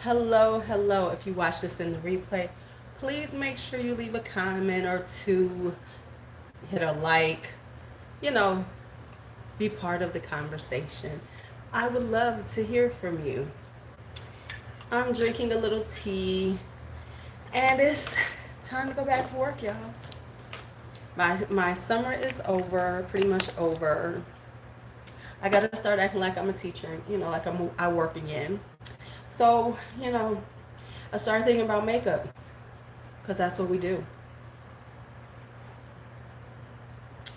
Hello, hello. If you watch this in the replay, please make sure you leave a comment or two, hit a like, you know, be part of the conversation. I would love to hear from you. I'm drinking a little tea and it's time to go back to work, y'all. My summer is over, pretty much over. I got to start acting like I'm a teacher, like I work again. So, I started thinking about makeup because that's what we do.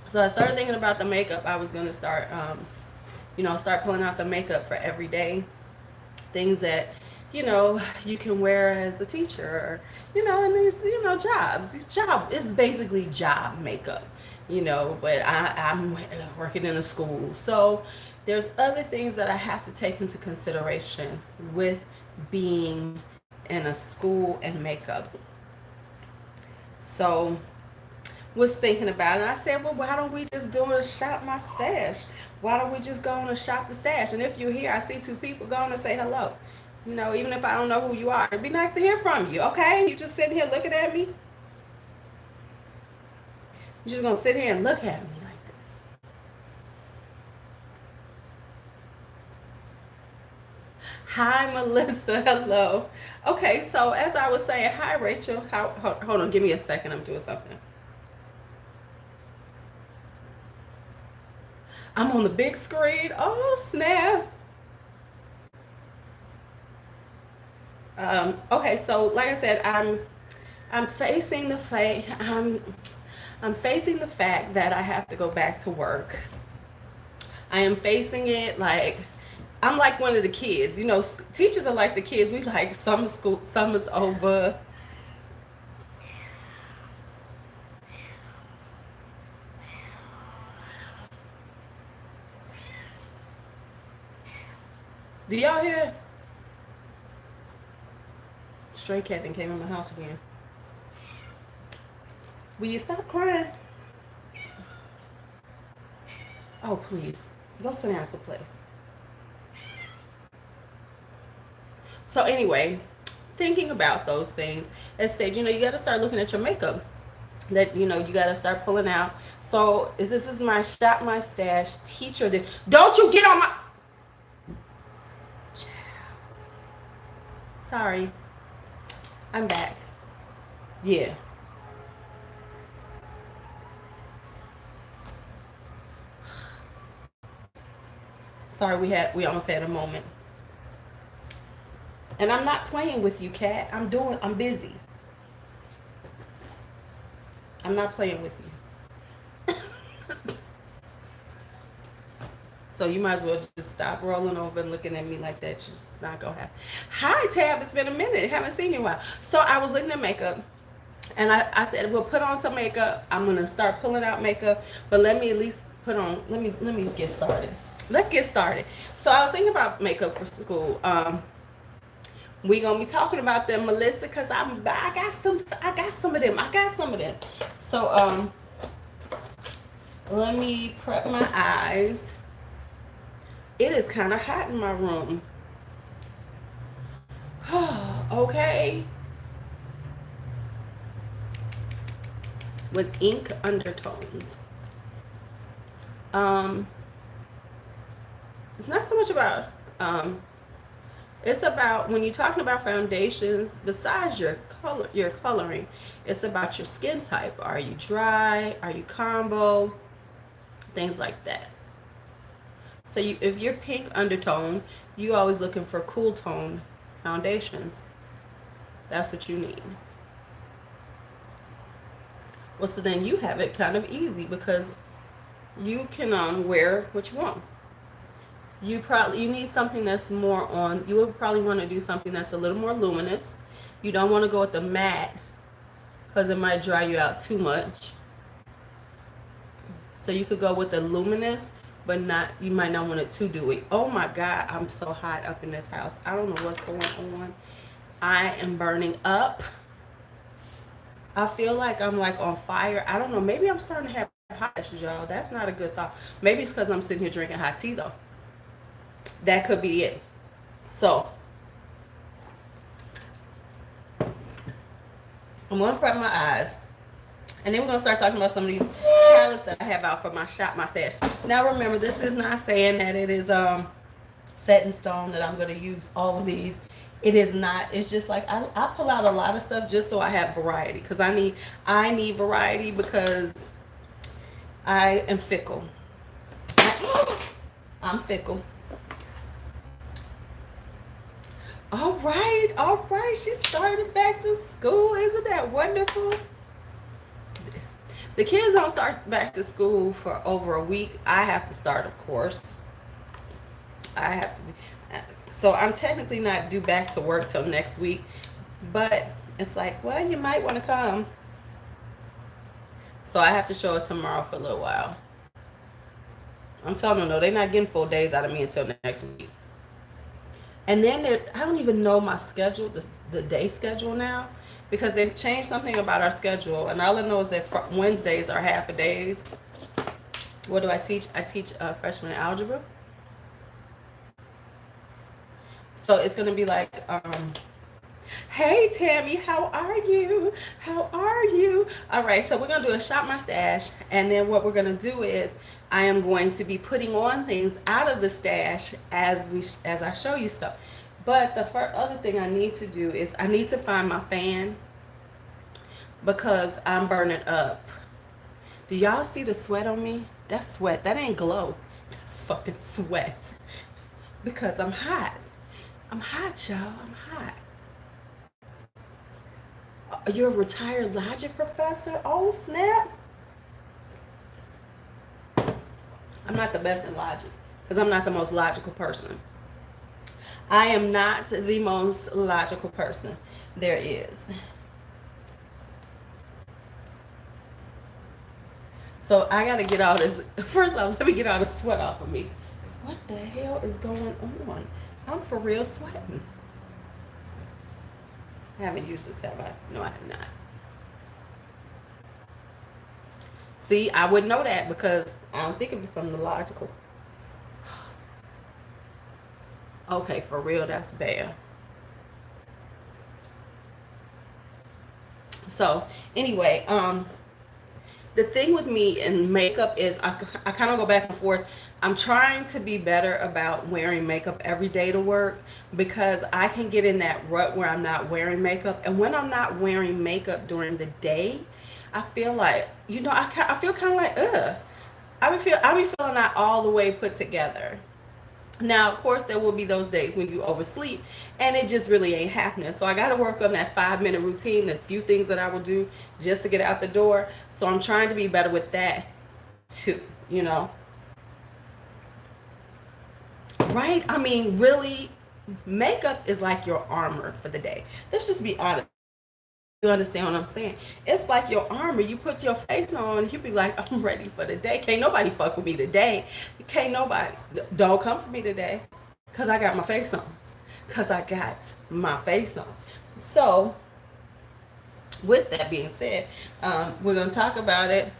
So I started thinking about the makeup. I was going to start, start pulling out the makeup for every day. Things that, you can wear as a teacher, or, and these, jobs. Job is basically job makeup, but I'm working in a school. So there's other things that I have to take into consideration with being in a school and makeup. So was thinking about it. And I said, well, why don't we just do a shop my stash? Why don't we just go on and shop the stash? And if you're here, I see two people going to say hello. Even if I don't know who you are, it'd be nice to hear from you, okay? You just sitting here looking at me. You're just gonna sit here and look at me like this. Hi, Melissa. Hello. Okay, so as I was saying, hi, Rachel. Hold on, give me a second. I'm doing something. I'm on the big screen. Oh, snap. Okay, so like I said, I'm facing the I'm facing the fact that I have to go back to work. I am facing it like I'm like one of the kids. Teachers are like the kids. We like summer's over. Do y'all hear? Stray cat and came in my house again. Will you stop crying? Oh, please. Go sit down someplace. So anyway, thinking about those things, as said, you got to start looking at your makeup. That you got to start pulling out. So this is my shop my stash teacher. Don't you get on my. Sorry, I'm back. Yeah. Sorry, we almost had a moment. And I'm not playing with you, Cat. I'm busy. I'm not playing with you. So you might as well just stop rolling over and looking at me like that. It's just not gonna happen. Hi, Tab. It's been a minute. Haven't seen you in a while. So I was looking at makeup, and I said, "Well, put on some makeup. I'm gonna start pulling out makeup, but let me at least put on. Let me get started. Let's get started." So I was thinking about makeup for school. We gonna be talking about them, Melissa, cause I got some of them. So let me prep my eyes. It is kind of hot in my room. Okay. With ink undertones. Um, it's not so much about it's about when you're talking about foundations, besides your coloring, it's about your skin type. Are you dry? Are you combo? Things like that. So if you're pink undertone, you always looking for cool tone foundations. That's what you need. Well, so then you have it kind of easy because you can wear what you want. You need something that's more on. You would probably want to do something that's a little more luminous. You don't want to go with the matte because it might dry you out too much. So you could go with the luminous, but not. You might not want it too dewy. Oh my God, I'm so hot up in this house. I don't know what's going on. I am burning up. I feel like I'm like on fire. I don't know. Maybe I'm starting to have hot flashes, y'all. That's not a good thought. Maybe it's because I'm sitting here drinking hot tea though. That could be it. So I'm gonna prep my eyes. And then we're gonna start talking about some of these palettes that I have out for my shop, my stash. Now remember, this is not saying that it is set in stone that I'm gonna use all of these. It is not. It's just like I pull out a lot of stuff just so I have variety. Because I need variety because I am fickle. I'm fickle. All right, all right. She started back to school. Isn't that wonderful? The kids don't start back to school for over a week. I have to start, of course. I have to be. So I'm technically not due back to work till next week. But it's like, well, you might want to come. So I have to show it tomorrow for a little while. I'm telling them, no, they're not getting full days out of me until next week. And then I don't even know my schedule, the day schedule now, because they've changed something about our schedule. And all I know is that Wednesdays are half a days. What do I teach? I teach freshman algebra. So it's going to be like, hey, Tammy, how are you? How are you? All right, so we're going to do a shop my stash. And then what we're going to do is I am going to be putting on things out of the stash as I show you stuff. But the other thing I need to do is I need to find my fan because I'm burning up. Do y'all see the sweat on me? That's sweat. That ain't glow. That's fucking sweat. Because I'm hot. I'm hot, y'all. I'm hot. You're a retired logic professor? Oh, snap. I'm not the best in logic because I'm not the most logical person. I am not the most logical person there is. So I got to get all this. First off, let me get all the sweat off of me. What the hell is going on? I'm for real sweating. I haven't used this, have I? No, I have not. See, I wouldn't know that because I don't think of it from the logical. Okay, for real, that's bad. So, anyway, the thing with me in makeup is I kind of go back and forth. I'm trying to be better about wearing makeup every day to work because I can get in that rut where I'm not wearing makeup. And when I'm not wearing makeup during the day, I feel like, I feel kind of like, I be feeling not all the way put together. Now, of course, there will be those days when you oversleep and it just really ain't happening. So I got to work on that 5-minute routine, a few things that I will do just to get out the door. So I'm trying to be better with that too, Right? I mean, really, makeup is like your armor for the day. Let's just be honest. You understand what I'm saying? It's like your armor. You put your face on, you be like, I'm ready for the day. Can't nobody fuck with me today. Can't nobody. Don't come for me today. Because I got my face on. Because I got my face on. So, with that being said, we're going to talk about it.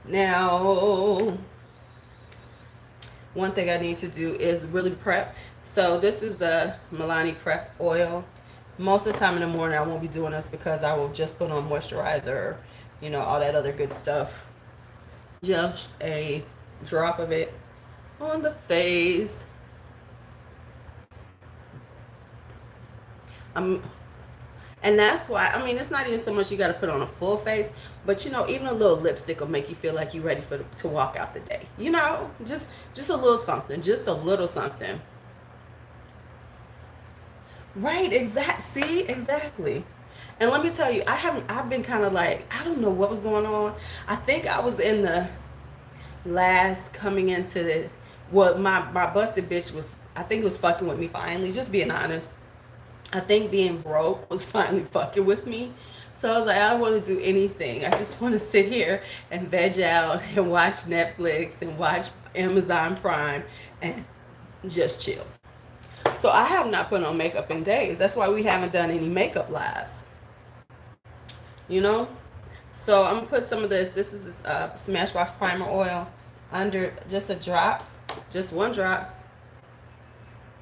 Now, one thing I need to do is really prep. So, this is the Milani Prep Oil. Most of the time in the morning, I won't be doing this because I will just put on moisturizer, all that other good stuff. Just a drop of it on the face. And that's why, it's not even so much you got to put on a full face, but even a little lipstick will make you feel like you're ready to walk out the day. Just a little something, just a little something. Right, exactly. And let me tell you, I've been kind of like, I don't know what was going on. I think I was in the last coming into the, my busted bitch was, I think was fucking with me finally, just being honest. I think being broke was finally fucking with me. So I was like, I don't want to do anything. I just want to sit here and veg out and watch Netflix and watch Amazon Prime and just chill. So I have not put on makeup in days. That's why we haven't done any makeup lives. So I'm going to put some of this. This is this Smashbox Primer Oil under just a drop. Just one drop.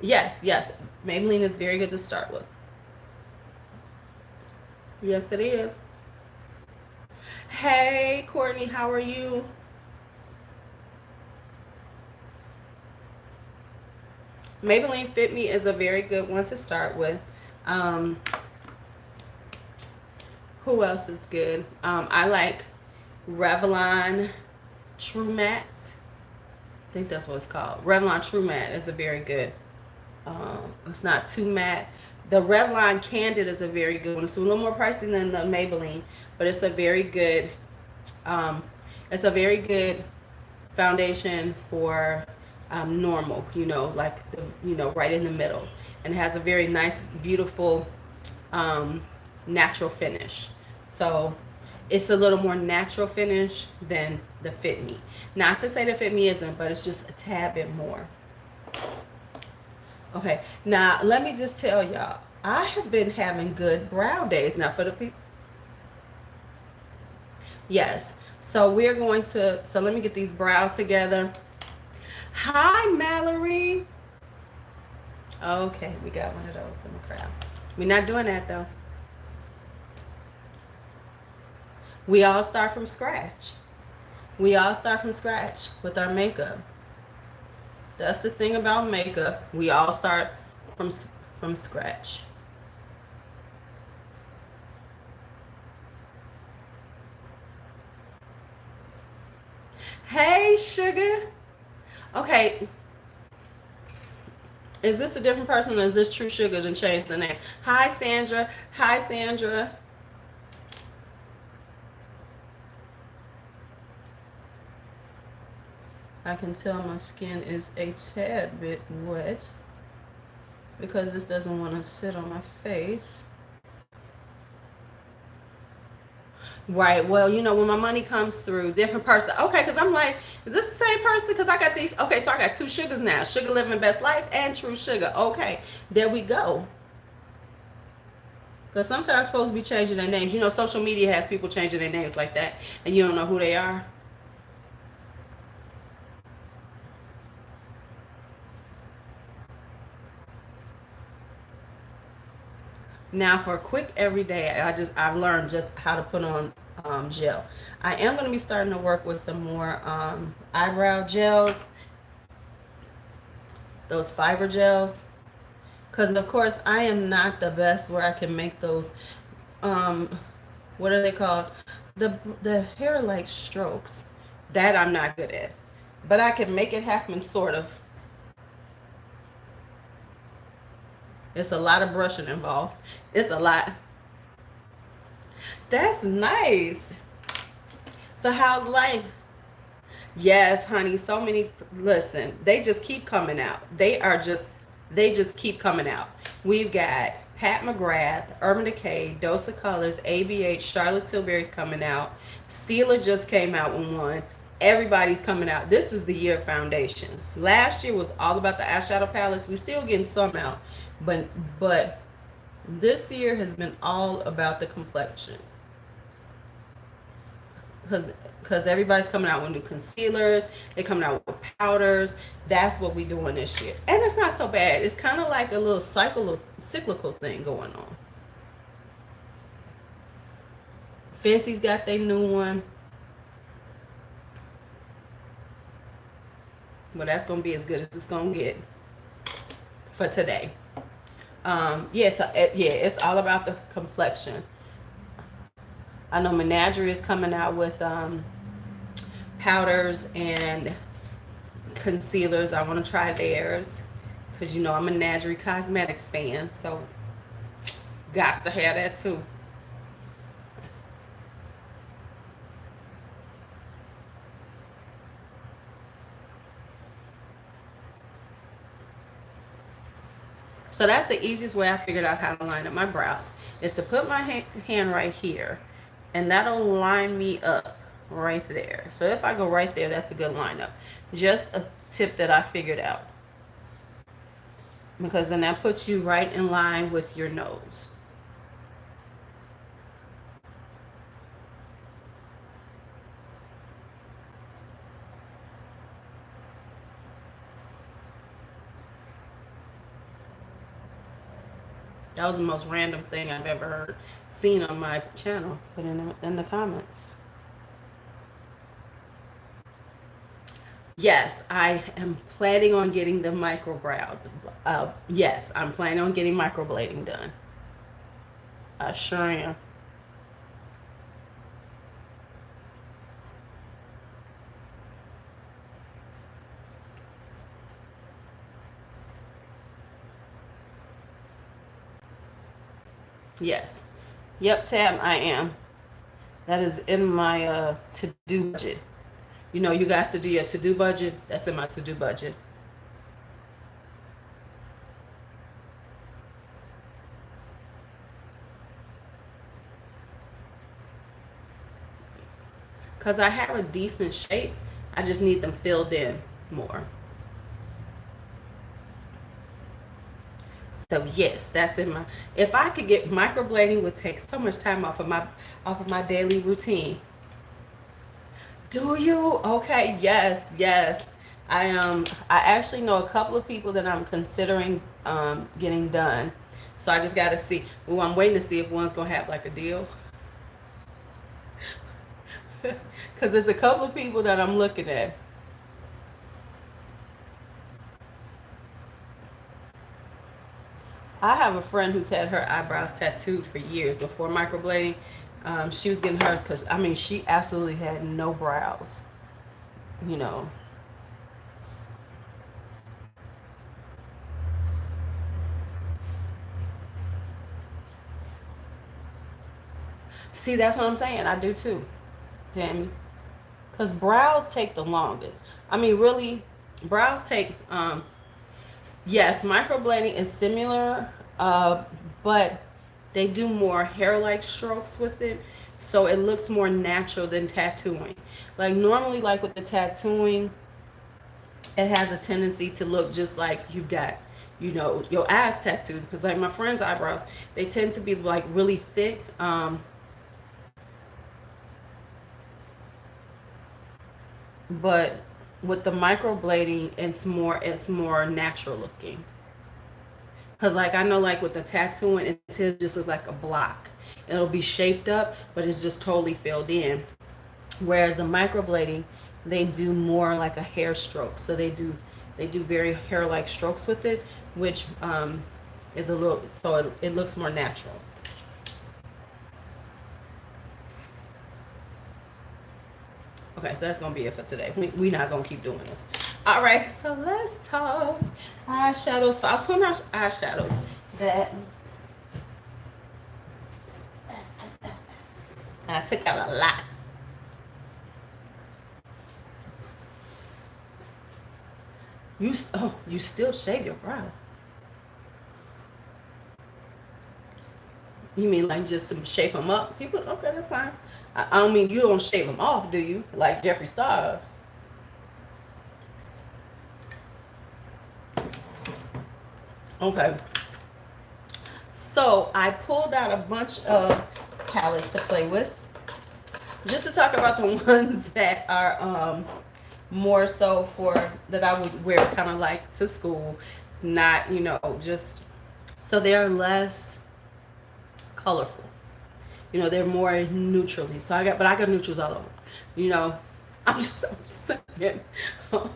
Yes. Maybelline is very good to start with. Yes, it is. Hey, Courtney, how are you? Maybelline Fit Me is a very good one to start with. Um, who else is good? I like Revlon True Matte. I think that's what it's called. Revlon True Matte is a very good. It's not too matte. The Revlon Candid is a very good one. It's a little more pricey than the Maybelline, but it's a very good. Um, it's a very good foundation for normal. You know, like the right in the middle, and it has a very nice, beautiful, um, natural finish. So it's a little more natural finish than the Fit Me. Not to say the Fit Me isn't, but it's just a tad bit more. Okay, now let me just tell y'all, I have been having good brow days. Now for the people, yes. So we're going to, so let me get these brows together. Hi, Mallory. Okay, we got one of those in the crowd. We're not doing that though. We all start from scratch. We all start from scratch with our makeup. That's the thing about makeup. We all start from from scratch. Hey, sugar. Okay, is this a different person or is this True Sugar and changed the name? Hi, Sandra. Hi, Sandra. I can tell my skin is a tad bit wet because this doesn't want to sit on my face. Right. Well, you know, when my money comes through, different person. Okay, because I'm like, is this the same person? Because I got these. Okay, so I got two sugars now. Sugar Living Best Life and True Sugar. Okay, there we go. Because sometimes supposed to be changing their names. You know, social media has people changing their names like that, and you don't know who they are. Now for a quick everyday, I've learned just how to put on gel. I am going to be starting to work with some more eyebrow gels, those fiber gels, because of course I am not the best where I can make those. Um, what are they called? The hair like strokes. That I'm not good at, but I can make it happen sort of. It's a lot of brushing involved. It's a lot. That's nice. So how's life? Yes, honey. So many. Listen, they just keep coming out. They just keep coming out. We've got Pat McGrath, Urban Decay, Dose of Colors, ABH, Charlotte Tilbury's coming out. Steeler just came out with one. Everybody's coming out. This is the year of foundation. Last year was all about the eyeshadow palettes. We still getting some out, but this year has been all about the complexion. Because everybody's coming out with new concealers, they're coming out with powders. That's what we're doing this year, and it's not so bad. It's kind of like a little cyclical thing going on. Fancy's got their new one, but that's gonna be as good as it's gonna get for today. Yeah, so yeah, it's all about the complexion. I know Menagerie is coming out with powders and concealers. I want to try theirs because you know I'm a Menagerie Cosmetics fan, so got to have that too. So that's the easiest way I figured out how to line up my brows is to put my hand right here, and that'll line me up right there. So if I go right there, that's a good lineup. Just a tip that I figured out, because then that puts you right in line with your nose. That was the most random thing I've ever seen on my channel. Put in the comments. Yes, I am planning on getting the microbrow. Yes, I'm planning on getting microblading done. I sure am. Yes. Yep, Tab, I am. That is in my to-do budget. You know, you guys to do your to-do budget. That's in my to-do budget. Because I have a decent shape. I just need them filled in more. So yes, that's in my, if I could get microblading would take so much time off of my daily routine. Do you? Okay, yes, yes. I actually know a couple of people that I'm considering getting done. So I just gotta see. Well, I'm waiting to see if one's gonna have like a deal. Because there's a couple of people that I'm looking at. I have a friend who's had her eyebrows tattooed for years before microblading. She was getting hers because, I mean, she absolutely had no brows, you know. See, that's what I'm saying. I do too, Tammy. Because brows take the longest. I mean, really, brows take, yes, microblading is similar, but they do more hair-like strokes with it. So it looks more natural than tattooing. Like normally, like with the tattooing, it has a tendency to look just like you've got, you know, your eyes tattooed. Because like my friend's eyebrows, they tend to be like really thick. But with the microblading, it's more natural looking. Because like I know like with the tattooing, it just looks like a block. It'll be shaped up, but it's just totally filled in. Whereas the microblading, they do more like a hair stroke. So they do very hair-like strokes with it, which is a little, so it looks more natural. Okay, so that's gonna be it for today. We not gonna keep doing this. All right, so let's talk eyeshadows. So I was putting out eyeshadows that I took out a lot. You still shave your brows? You mean like just to shape them up? People, okay, that's fine. I don't mean you don't shave them off, do you? Like Jeffree Star. Okay. So I pulled out a bunch of palettes to play with, just to talk about the ones that are more so for that I would wear kind of like to school, not, you know, just so they're less colorful. You know, they're more neutrally. So I got neutrals all over. You know, I'm just saying. You know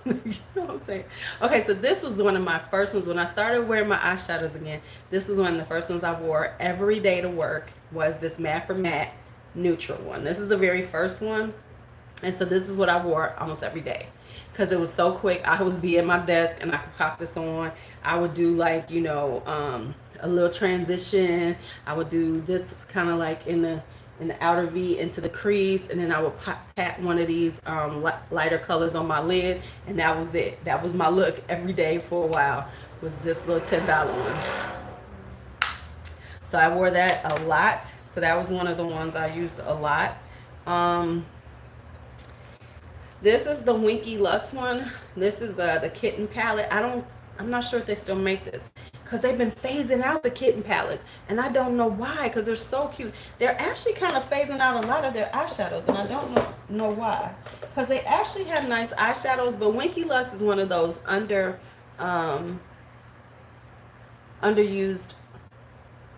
what I'm saying? Okay, so this was one of my first ones when I started wearing my eyeshadows again. This was one of the first ones I wore every day to work, was this Matte for Matte neutral one. This is the very first one. And so this is what I wore almost every day because it was so quick. I would be at my desk and I could pop this on. I would do like, you know, a little transition. I would do this kind of like in the outer V into the crease, and then I would pat one of these lighter colors on my lid, and that was it. That was my look every day for a while, was this little $10 one. So I wore that a lot. So that was one of the ones I used a lot. This is the Winky Luxe one. This is the kitten palette. I'm not sure if they still make this because they've been phasing out the kitten palettes, and I don't know why, because they're so cute. They're actually kind of phasing out a lot of their eyeshadows, and I don't know why, because they actually have nice eyeshadows, but Winky Luxe is one of those underused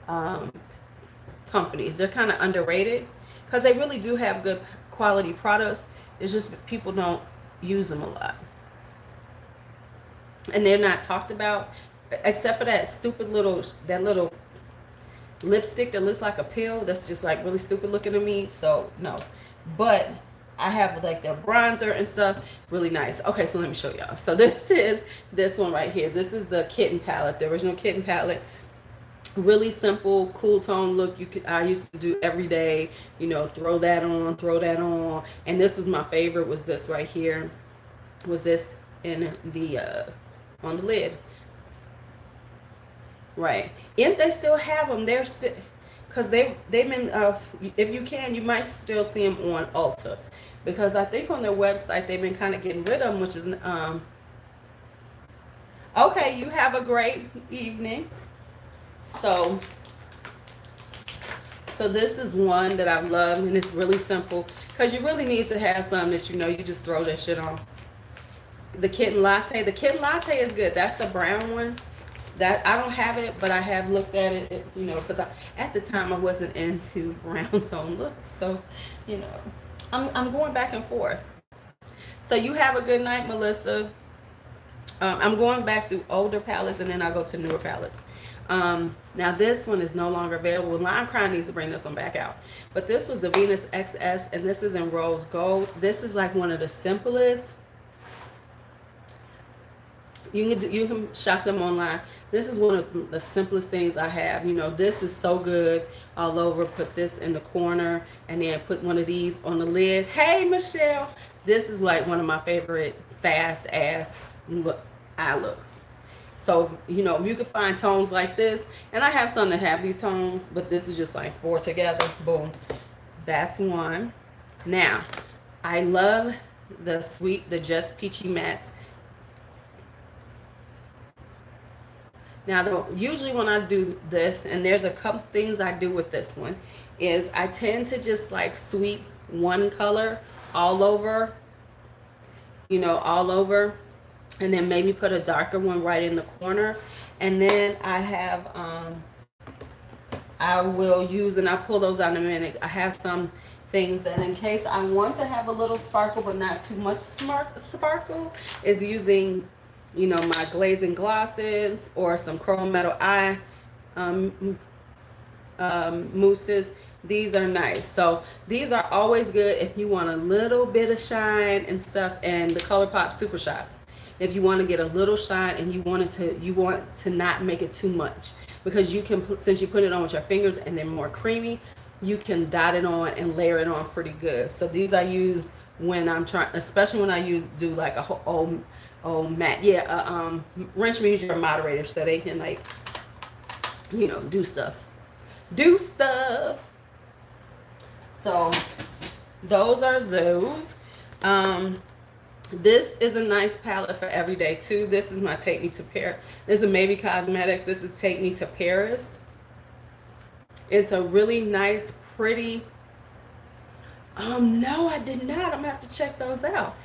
um, companies. They're kind of underrated because they really do have good quality products. It's just people don't use them a lot. And they're not talked about except for that stupid little, that little lipstick that looks like a pill. That's just like really stupid looking to me. So no, but I have like their bronzer and stuff, really nice. Okay, so let me show y'all. So this is this one right here. This is the Kitten palette, the original Kitten palette. Really simple, cool tone look. You could, I used to do every day, you know, throw that on. And this is my favorite, was this right here. Was this in the on the lid. Right. If they still have them, they're still, because they've been if you can, you might still see them on Ulta, because I think on their website they've been kind of getting rid of them, which is okay. You have a great evening. So this is one that I love, and it's really simple because you really need to have some that you know you just throw that shit on. The Kitten Latte. The Kitten Latte is good. That's the brown one. That I don't have it, but I have looked at it, you know, because at the time I wasn't into brown tone looks. So, you know, I'm going back and forth. So you have a good night, Melissa. I'm going back through older palettes and then I go to newer palettes. Now this one is no longer available. Lime Crime needs to bring this one back out. But this was the Venus XS, and this is in rose gold. This is like one of the simplest. You can shop them online. This is one of the simplest things I have. You know, this is so good all over. Put this in the corner and then put one of these on the lid. Hey, Michelle. This is like one of my favorite fast ass eye looks. So, you know, if you can find tones like this, and I have some that have these tones, but this is just like 4 together. Boom. That's one. Now, I love the Just Peachy Mattes. Now, usually when I do this, and there's a couple things I do with this one, is I tend to just like sweep one color all over, you know, all over, and then maybe put a darker one right in the corner. And then I have, I will use, and I'll pull those out in a minute. I have some things that in case I want to have a little sparkle, but not too much sparkle, is using, you know, my glazing glosses or some chrome metal eye mousses. These are nice. So these are always good if you want a little bit of shine and stuff. And the ColourPop Super Shots, if you want to get a little shine and you want to not make it too much, because you can, since you put it on with your fingers and they're more creamy, you can dot it on and layer it on pretty good. So these I use when I'm trying, especially when I do like a whole matte. Yeah, wrench means you're a moderator, so they can, like, you know, do stuff. So those are those. This is a nice palette for every day too. This is my Take Me to Paris. This is Maybe Cosmetics. This is Take Me to Paris. It's a really nice, pretty. No, I did not. I'm gonna have to check those out.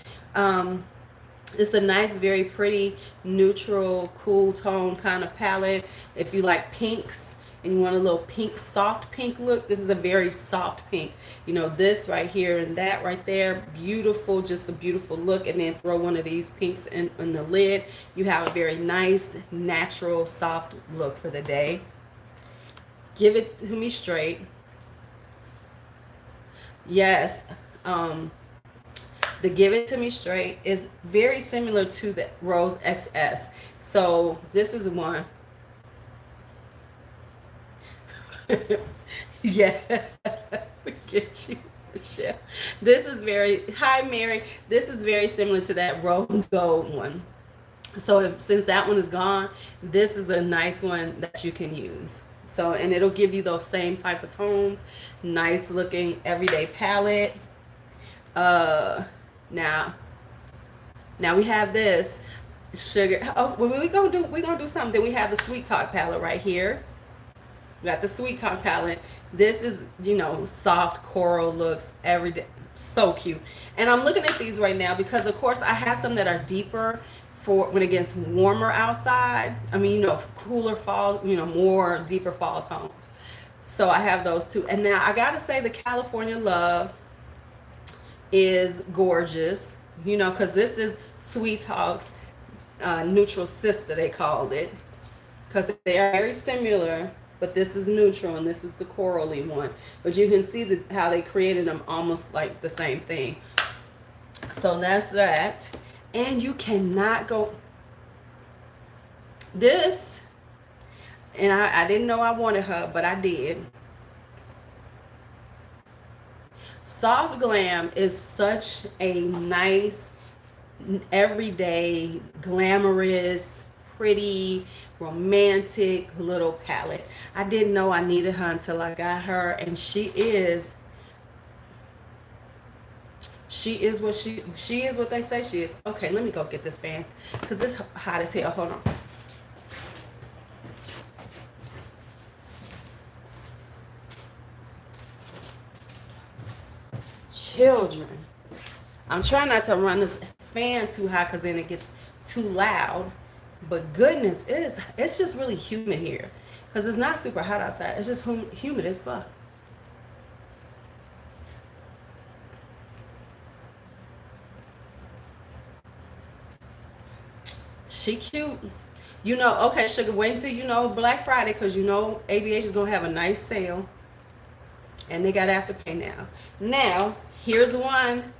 It's a nice, very pretty, neutral, cool tone kind of palette. If you like pinks and you want a little pink, soft pink look, this is a very soft pink. You know, this right here and that right there, beautiful, just a beautiful look. And then throw one of these pinks in the lid. You have a very nice, natural, soft look for the day. Give it to me straight. Yes. The Give It To Me Straight is very similar to the Rose XS. So this is one. Yeah, forget you, Michelle. This is very, hi Mary. This is very similar to that Rose Gold one. So since that one is gone, this is a nice one that you can use. So, and it'll give you those same type of tones. Nice looking everyday palette. Now we have this sugar. Oh, we're gonna do something. Then we have the Sweet Talk palette right here. We got the Sweet Talk palette. This is, you know, soft coral looks every day. So cute. And I'm looking at these right now because of course I have some that are deeper for when it gets warmer outside. I mean, you know, cooler fall, you know, more deeper fall tones. So I have those two. And now I gotta say the California Love is gorgeous, you know, because this is Sweet Talk's neutral sister, they called it, because they are very similar, but this is neutral and this is the corally one. But you can see how they created them almost like the same thing. So that's that. And you cannot go this, and I didn't know I wanted her, but I did. Soft Glam is such a nice, everyday, glamorous, pretty, romantic little palette. I didn't know I needed her until I got her, and she is what they say she is. Okay, let me go get this fan because it's hot as hell. Hold on. Children, I'm trying not to run this fan too high because then it gets too loud. But goodness, it's just really humid here because it's not super hot outside. It's just humid as fuck. She cute. You know, okay, sugar, wait until you know Black Friday because you know ABH is going to have a nice sale. And they got Afterpay now. Now, here's one.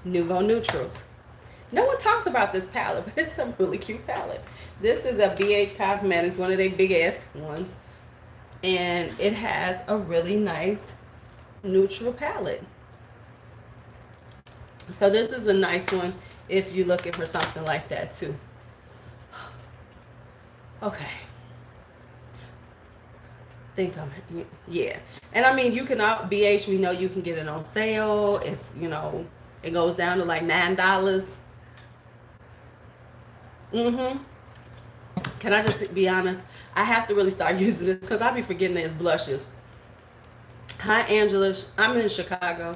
Nouveau Neutrals. No one talks about this palette, but it's a really cute palette. This is a BH Cosmetics, one of their big ass ones. And it has a really nice neutral palette. So this is a nice one if you're looking for something like that too. Okay. Think I'm, yeah. And I mean, you can, BH, we know you can get it on sale. It's, you know, it goes down to like $9. Can I just be honest? I have to really start using this because I be forgetting that it's blushes. Hi, Angela. I'm in Chicago.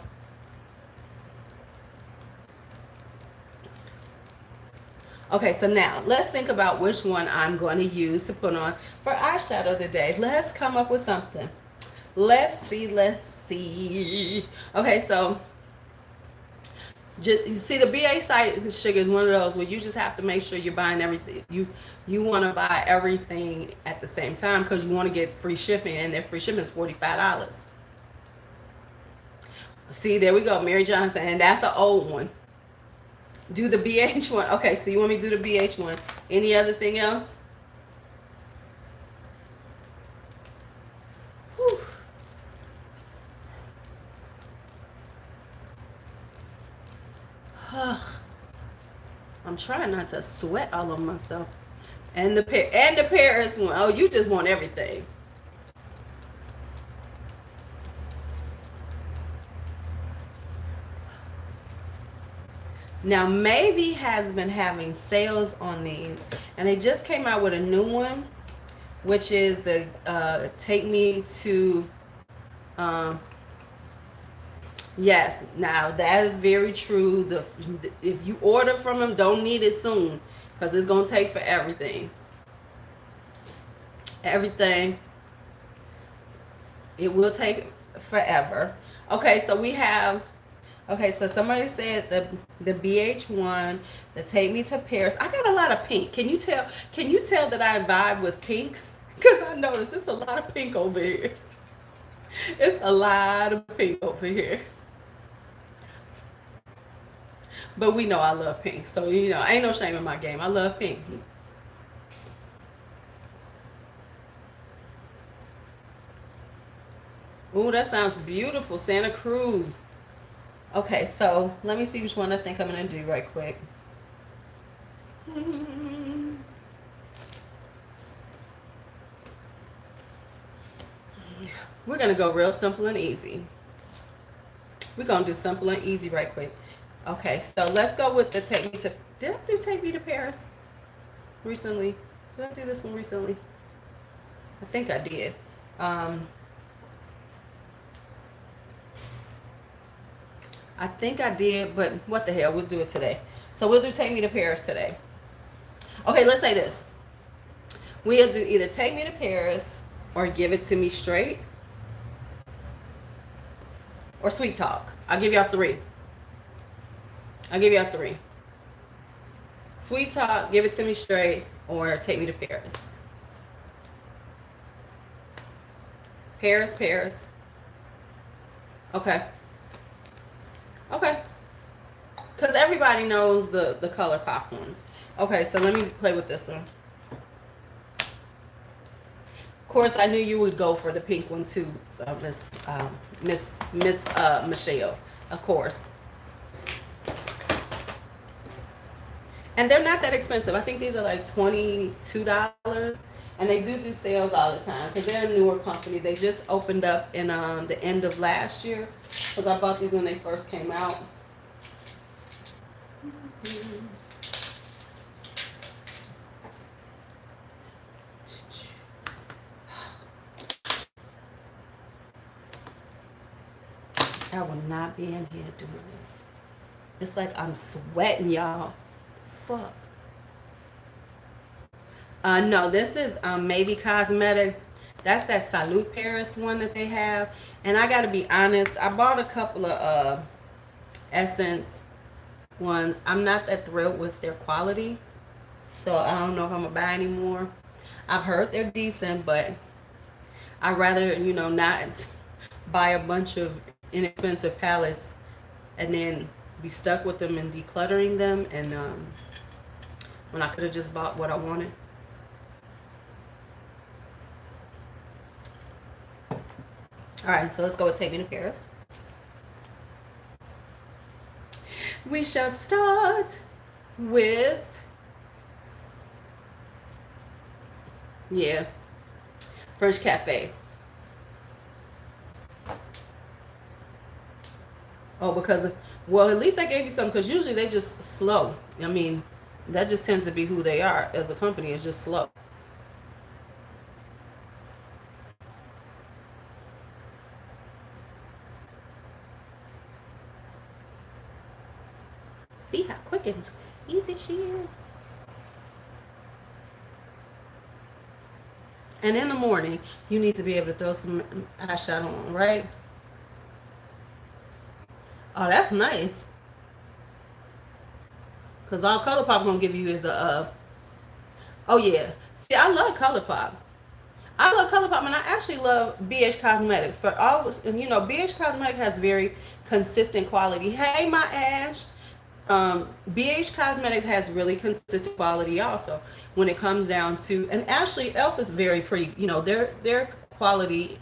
Okay, so now let's think about which one I'm going to use to put on for eyeshadow today. Let's come up with something. Let's see. Okay, so you see the BA site sugar is one of those where you just have to make sure you're buying everything. You want to buy everything at the same time because you want to get free shipping, and their free shipping is $45. See, there we go, Mary Johnson, and that's an old one. Do the BH one. Okay, so you want me to do the BH one. Any other thing else? Whew. I'm trying not to sweat all over myself. And the Paris one. Oh, you just want everything. Now, Maybe has been having sales on these, and they just came out with a new one, which is the Take Me to, yes, now that is very true. If you order from them, don't need it soon, because it's going to take for everything. It will take forever. Okay, so we have, okay, so somebody said the BH one, the Take Me to Paris. I got a lot of pink. Can you tell that I vibe with pinks? Because I noticed it's a lot of pink over here. It's a lot of pink over here. But we know I love pink. So, you know, ain't no shame in my game. I love pink. Ooh, that sounds beautiful. Santa Cruz. Okay, so let me see which one I think I'm going to do right quick. We're going to go real simple and easy. We're going to do simple and easy right quick. Okay, so let's go with the Take Me to... Did I do Take Me to Paris recently? Did I do this one recently? I think I did. I think I did, but what the hell, we'll do it today. So we'll do Take Me to Paris today. Okay, let's say this. We'll do either Take Me to Paris or Give It to Me Straight or Sweet Talk. I'll give y'all three. I'll give y'all three. Sweet Talk, Give It to Me Straight, or Take Me to Paris. Paris, Paris. Okay. Okay. Because everybody knows the color pop ones. Okay, so let me play with this one. Of course, I knew you would go for the pink one too, Miss Michelle. Of course. And they're not that expensive. I think these are like $22. And they do sales all the time because they're a newer company. They just opened up in the end of last year because I bought these when they first came out. I will not be in here doing this. It's like I'm sweating, y'all. Fuck. No, this is Maybe Cosmetics. That's that Salute Paris one that they have. And I gotta be honest, I bought a couple of Essence ones. I'm not that thrilled with their quality, so I don't know if I'm gonna buy any more. I've heard they're decent, but I'd rather, you know, not buy a bunch of inexpensive palettes and then be stuck with them and decluttering them, and when I could have just bought what I wanted. All right, so let's go with Take Me to Paris. We shall start with, yeah, French Cafe. Oh, because of, well, at least I gave you some, because usually they just slow. I mean, that just tends to be who they are as a company, is just slow. See how quick and easy she is. And in the morning, you need to be able to throw some eyeshadow on, right? Oh, that's nice. Because all ColourPop gonna give you is a, oh yeah. See, I love ColourPop. I love ColourPop, and I actually love BH Cosmetics. For all, and you know, BH Cosmetics has very consistent quality. Hey, my Ash. BH Cosmetics has really consistent quality also when it comes down to, and actually Elf is very pretty, you know, their quality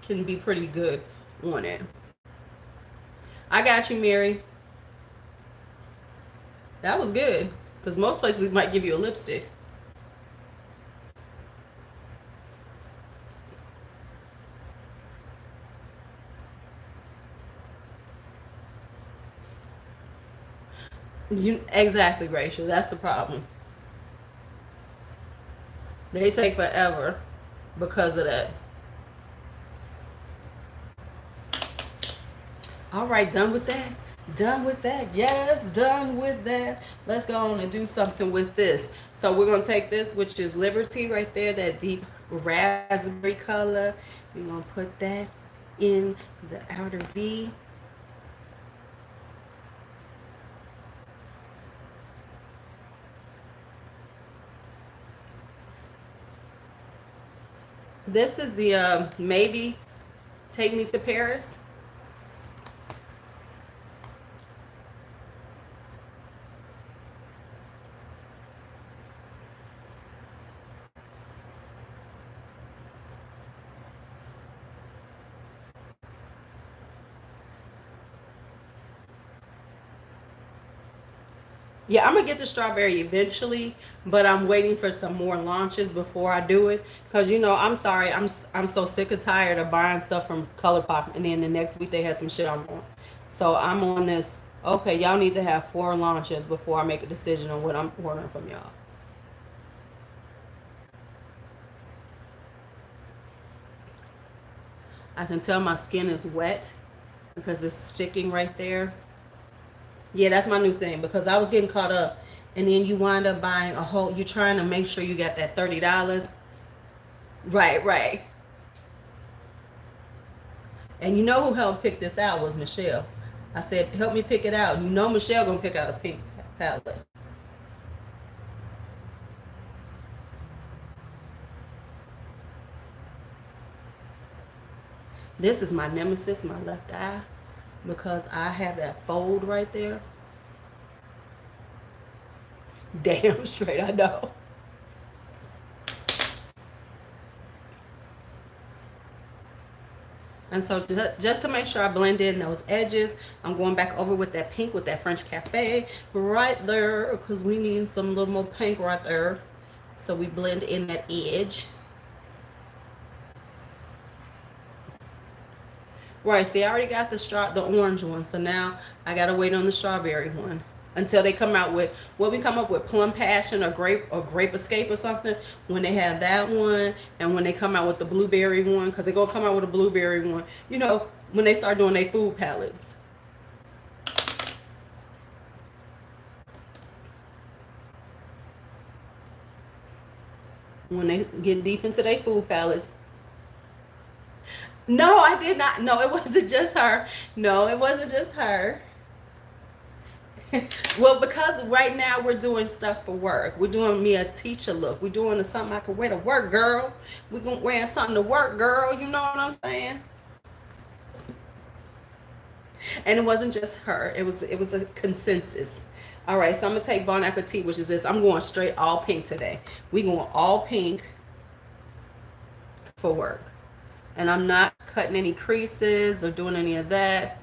can be pretty good on it. I got you, Mary. That was good, because most places might give you a lipstick. You exactly, Rachel. That's the problem. They take forever because of that. All right, done with that. Done with that. Yes, done with that. Let's go on and do something with this. So we're going to take this, which is Liberty right there, that deep raspberry color. We're going to put that in the outer V. This is the Maybe Take Me to Paris. Yeah, I'm gonna get the strawberry eventually, but I'm waiting for some more launches before I do it. Cause you know, I'm sorry, I'm so sick and tired of buying stuff from ColourPop, and then the next week they have some shit I want. So I'm on this. Okay, y'all need to have 4 launches before I make a decision on what I'm ordering from y'all. I can tell my skin is wet because it's sticking right there. Yeah, that's my new thing, because I was getting caught up, and then you wind up buying a whole. You're trying to make sure you got that $30. Right, right. And you know who helped pick this out was Michelle. I said, help me pick it out. You know Michelle gonna pick out a pink palette. This is my nemesis, my left eye, because I have that fold right there. Damn straight, I know. And so just to make sure I blend in those edges, I'm going back over with that pink, with that French Cafe right there, because we need some little more pink right there. So we blend in that edge. Right, see, I already got the orange one, so now I gotta wait on the strawberry one until they come out with what we come up with, Plum Passion or Grape Escape or something. When they have that one, and when they come out with the blueberry one, because they're gonna come out with a blueberry one, you know, when they start doing their food palettes. When they get deep into their food palettes. No, I did not. No, it wasn't just her. No, it wasn't just her. Well, because right now we're doing stuff for work. We're doing me a teacher look. We're doing something I can wear to work, girl. We're gonna wear something to work, girl. You know what I'm saying? And it wasn't just her. It was a consensus. All right, so I'm gonna take Bon Appetit, which is this. I'm going straight all pink today. We going all pink for work. And I'm not cutting any creases or doing any of that.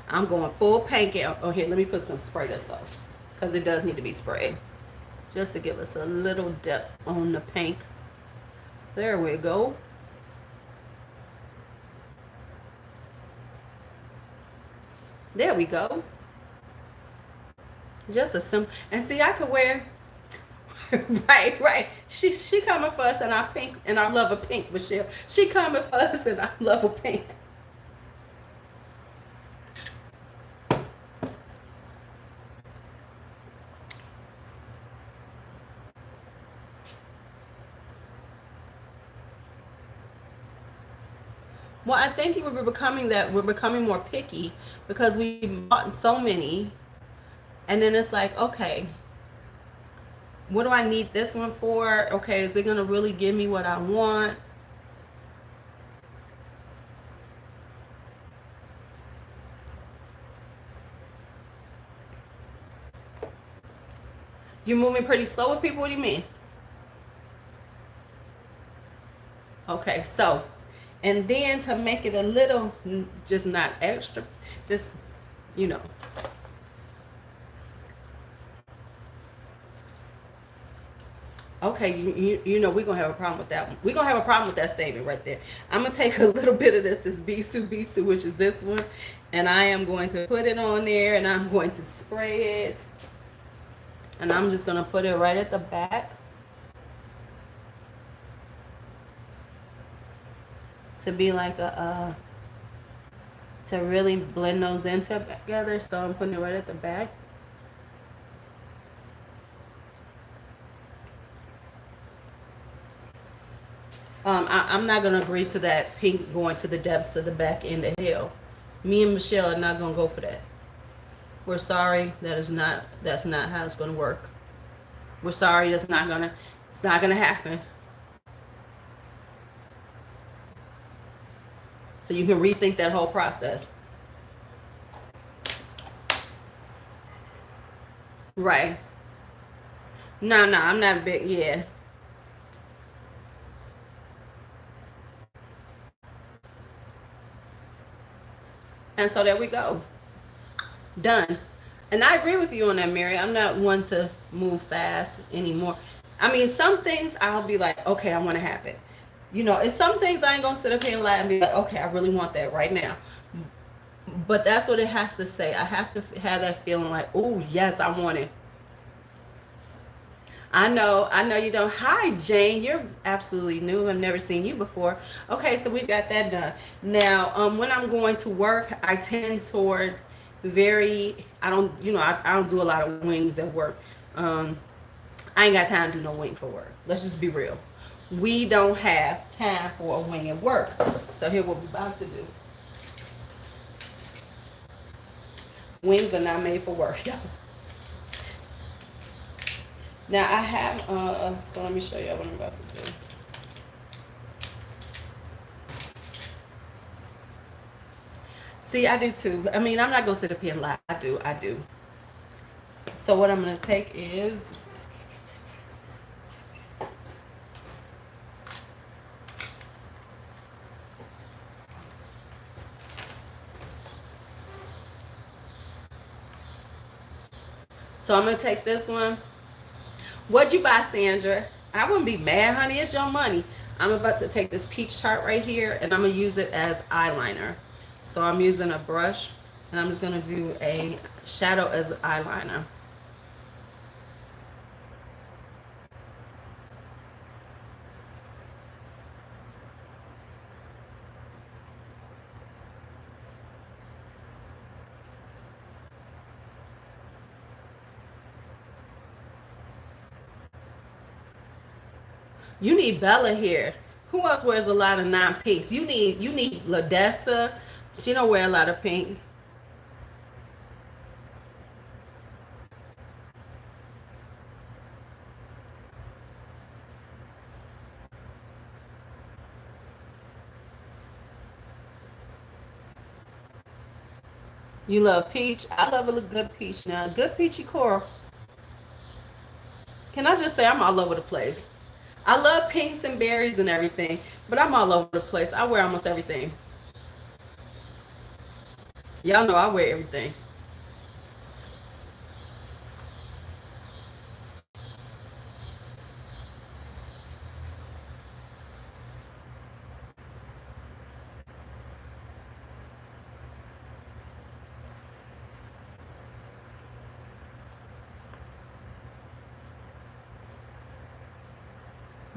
I'm going full pink. Oh, here, let me put some spray this stuff, because it does need to be sprayed, just to give us a little depth on the pink. There we go. There we go. Just a simple, and see, I could wear right, right. She coming for us, and I pink, and I love a pink, Michelle. She coming for us, and I love a pink. Well, I think we're becoming more picky, because we bought so many, and then it's like, okay, what do I need this one for? Okay, is it gonna really give me what I want? You're moving pretty slow with people? What do you mean? Okay, so, and then to make it a little, just not extra, just, you know. Okay, you know we're gonna have a problem with that one. We're gonna have a problem with that statement right there. I'm gonna take a little bit of this Bisu, which is this one, and I am going to put it on there, and I'm going to spray it, and I'm just gonna put it right at the back to be like to really blend those in together. So I'm putting it right at the back. I'm not gonna agree to that pink going to the depths of the back end of hell. Me and Michelle are not gonna go for that. We're sorry. That's not how it's gonna work. We're sorry. It's not gonna happen. So you can rethink that whole process. Right. No, no, I'm not a big, yeah. And so there we go. Done. And I agree with you on that, Mary. I'm not one to move fast anymore. I mean, some things I'll be like, okay, I want to have it. You know, it's some things I ain't gonna sit up here and lie and be like, okay, I really want that right now. But that's what it has to say. I have to have that feeling like, oh yes, I want it. I know you don't. Hi, Jane. You're absolutely new. I've never seen you before. Okay, so we've got that done. Now, when I'm going to work, I tend toward I don't, I don't do a lot of wings at work. Um, I ain't got time to do no wing for work. Let's just be real. We don't have time for a wing at work. So here what we're about to do. Wings are not made for work, y'all. Now I have, so let me show you what I'm about to do. See, I do too. I mean, I'm not gonna sit up here and lie. I do. So what I'm gonna take is, so I'm gonna take this one. What'd you buy, Sandra? I wouldn't be mad, honey. It's your money. I'm about to take this peach tart right here, and I'm gonna use it as eyeliner. So I'm using a brush, and I'm just gonna do a shadow as eyeliner. You need Bella here. Who else wears a lot of non-pinks? You need Ladessa. She don't wear a lot of pink. You love peach. I love a good peach now. Good peachy coral. Can I just say I'm all over the place? I love pinks and berries and everything, but I'm all over the place. I wear almost everything. Y'all know I wear everything.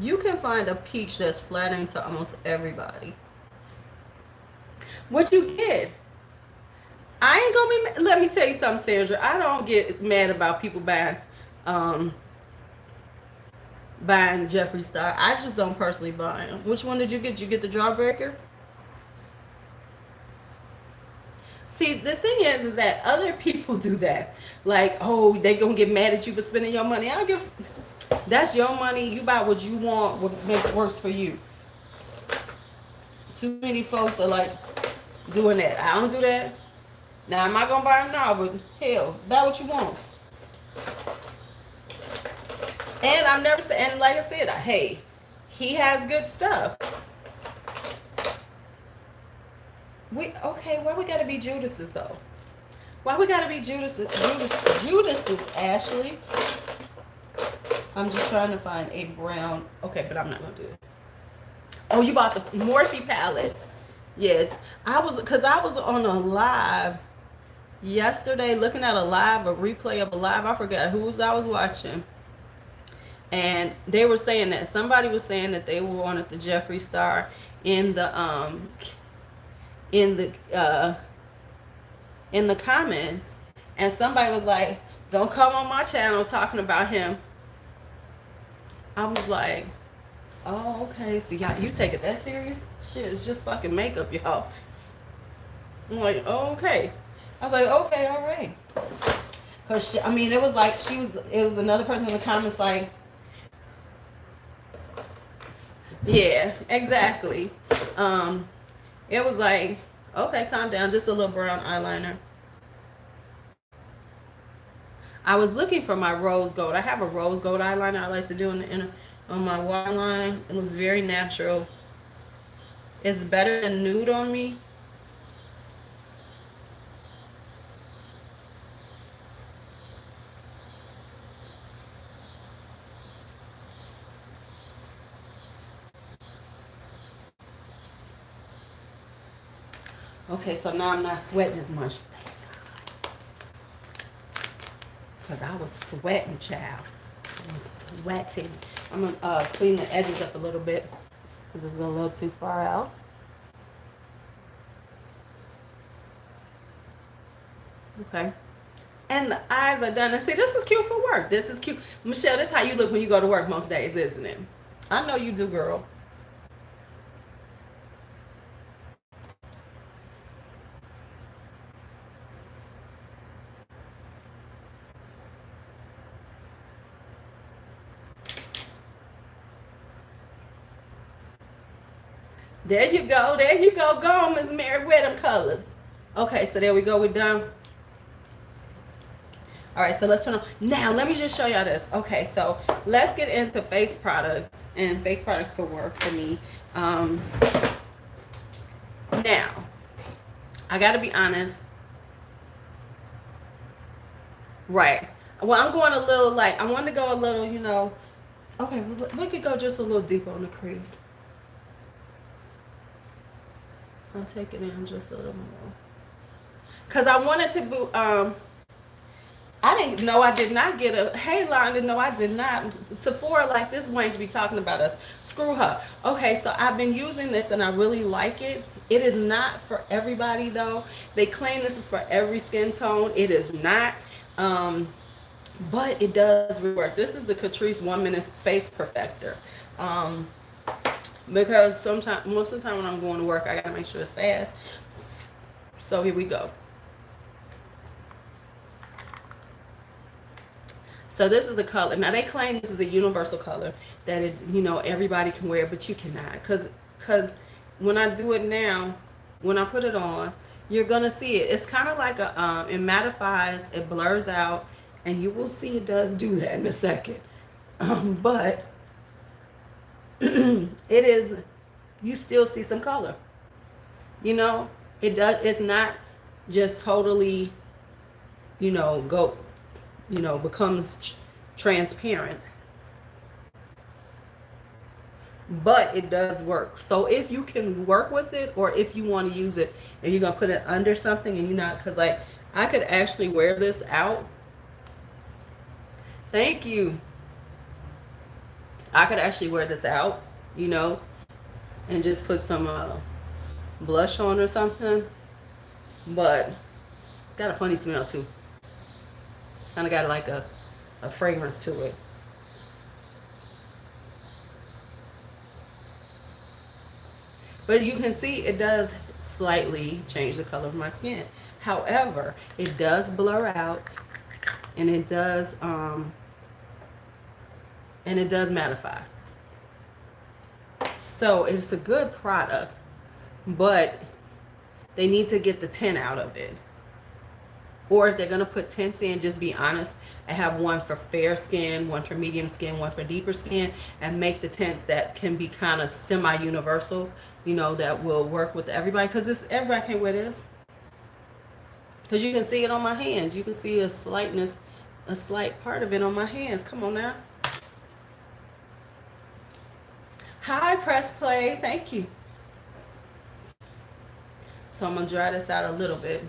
You can find a peach that's flattering to almost everybody. What you get? I ain't gonna be. Let me tell you something, Sandra. I don't get mad about people um, buying Jeffree Star. I just don't personally buy them. Which one did you get? Did you get the Jawbreaker? See, the thing is that other people do that. Like, oh, they gonna get mad at you for spending your money. I don't give. That's your money. You buy what you want. What makes works for you. Too many folks are like doing that. I don't do that. Now, am I gonna buy them now? But hell, buy what you want. And I've never said. And like I said, hey, he has good stuff. We okay? Why we gotta be Judas's though? Why we gotta be Judas's, Ashley? I'm just trying to find a brown. Okay, but I'm not gonna do it. Oh, you bought the Morphe palette. Yes, I was on a live yesterday, looking at a replay of a live. I forgot whose I was watching, and they were saying that somebody was saying that they wanted the Jeffree Star in in the uh, the comments, and somebody was like, "Don't come on my channel talking about him." I was like, "Oh, okay. So y'all, you take it that serious? Shit, it's just fucking makeup, y'all." I'm like, "Oh, okay." I was like, "Okay, all right." Cause I mean, it was like it was another person in the comments like, yeah, exactly. Um, it was like, okay, calm down, just a little brown eyeliner. I was looking for my rose gold. I have a rose gold eyeliner I like to do on my waterline. It looks very natural. It's better than nude on me. Okay, so now I'm not sweating as much. Because I was sweating, child. I was sweating. I'm going to clean the edges up a little bit because it's a little too far out. Okay. And the eyes are done. And see, this is cute for work. This is cute. Michelle, this is how you look when you go to work most days, isn't it? I know you do, girl. There you go. There you go. Go on, Miss Mary. Wear them colors. Okay, so there we go. We're done. All right, so let's put on. Now, let me just show y'all this. Okay, so let's get into face products and face products for work for me. Now, I got to be honest. Right. Well, I'm going a little like, I want to go a little, you know. Okay, we could go just a little deeper on the crease. I'll take it in just a little more. Because I wanted to, I didn't know I did not get a Eyeliner. No, I did not. Sephora like this wench be talking about us. Screw her. Okay, so I've been using this and I really like it. It is not for everybody though. They claim this is for every skin tone. It is not. But it does work. This is the Catrice 1 Minute Face Perfector. Because sometimes, most of the time when I'm going to work, I gotta make sure it's fast. So here we go. So this is the color. Now they claim this is a universal color that it, you know, everybody can wear, but you cannot. Cause when I do it now, when I put it on, you're gonna see it. It's kind of like a it mattifies, it blurs out, and you will see it does do that in a second. But it is, you still see some color. You know, it does. It's not just totally, you know, becomes transparent, but it does work. So if you can work with it, or if you want to use it and you're gonna put it under something and you're not, because like I could actually wear this out. Thank you. I could actually wear this out, you know, and just put some blush on or something, but it's got a funny smell too. Kind of got like a fragrance to it. But you can see it does slightly change the color of my skin. However, it does blur out, and it does mattify. So it's a good product, but they need to get the tint out of it. Or if they're going to put tints in, just be honest and have one for fair skin, one for medium skin, one for deeper skin, and make the tints that can be kind of semi-universal, you know, that will work with everybody. Because everybody can wear this. Because you can see it on my hands. You can see a slight part of it on my hands. Come on now. Hi, Press Play. Thank you. So I'm going to dry this out a little bit.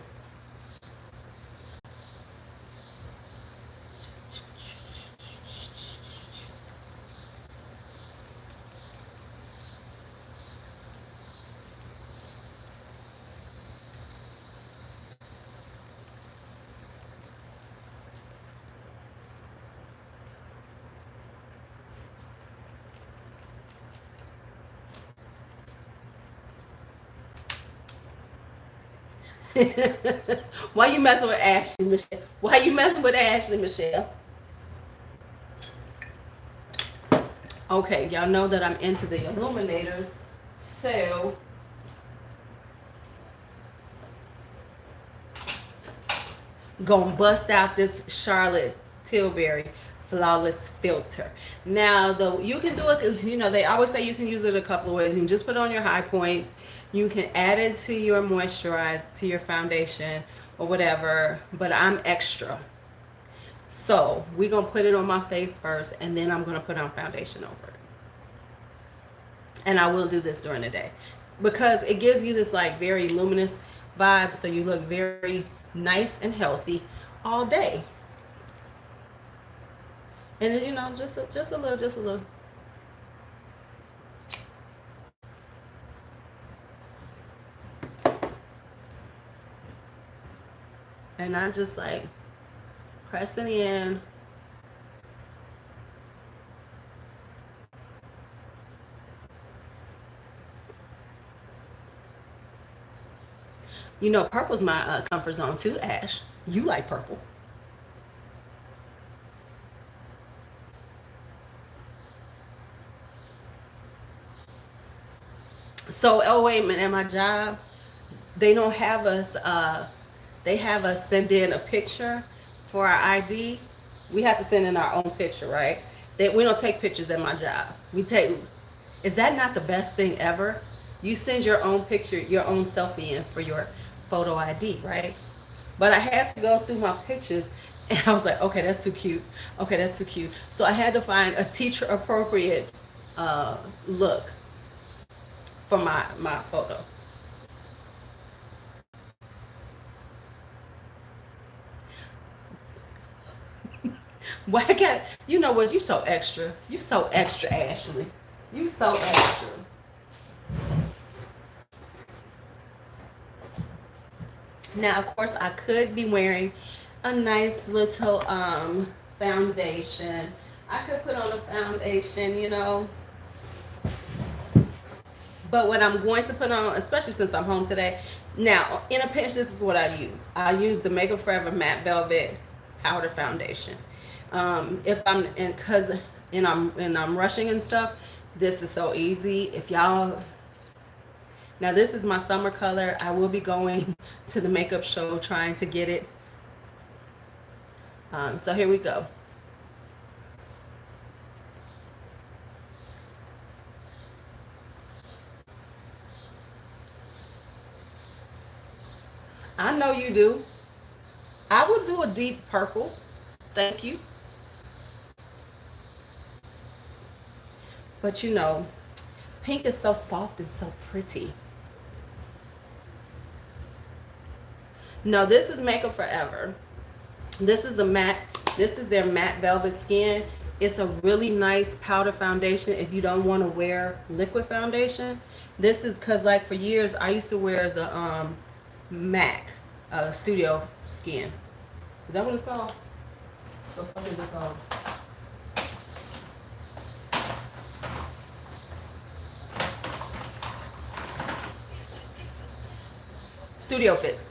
Why you messing with Ashley, Michelle? Why you messing with Ashley, Michelle? Okay, y'all know that I'm into the illuminators, so gonna bust out this Charlotte Tilbury Flawless Filter. Now, you can do it, you know, they always say you can use it a couple of ways. You can just put it on your high points. You can add it to your moisturizer, to your foundation or whatever, but I'm extra. So we're going to put it on my face first, and then I'm going to put on foundation over it. And I will do this during the day because it gives you this like very luminous, vibes, so you look very nice and healthy all day. And you know, just a little, just a little. And I just like pressing in. You know, purple's my comfort zone too, Ash. You like purple. So, oh wait a minute, at my job, they don't have us, they have us send in a picture for our ID. We have to send in our own picture, right? We don't take pictures at my job. We take, is that not the best thing ever? You send your own picture, your own selfie in for your photo ID, right? But I had to go through my pictures and I was like, okay, that's too cute. Okay, that's too cute. So I had to find a teacher appropriate look for my photo. Why can't you know what? You so extra. You so extra, Ashley. You so extra. Now, of course, I could be wearing a nice little foundation. I could put on a foundation, you know. But what I'm going to put on, especially since I'm home today, now in a pinch, this is what I use. I use the Makeup Forever Matte Velvet Powder Foundation. If I'm in, cause I'm rushing and stuff, this is so easy. If y'all, now this is my summer color. I will be going to the makeup show trying to get it. So here we go. I know you do. I will do a deep purple. Thank you. But you know, pink is so soft and so pretty. No, this is Makeup Forever. This is the matte, this is their matte velvet skin. It's a really nice powder foundation if you don't want to wear liquid foundation. This is because like for years I used to wear the MAC Studio Skin. Is that what it's called? What the fuck is it called? Studio Fix.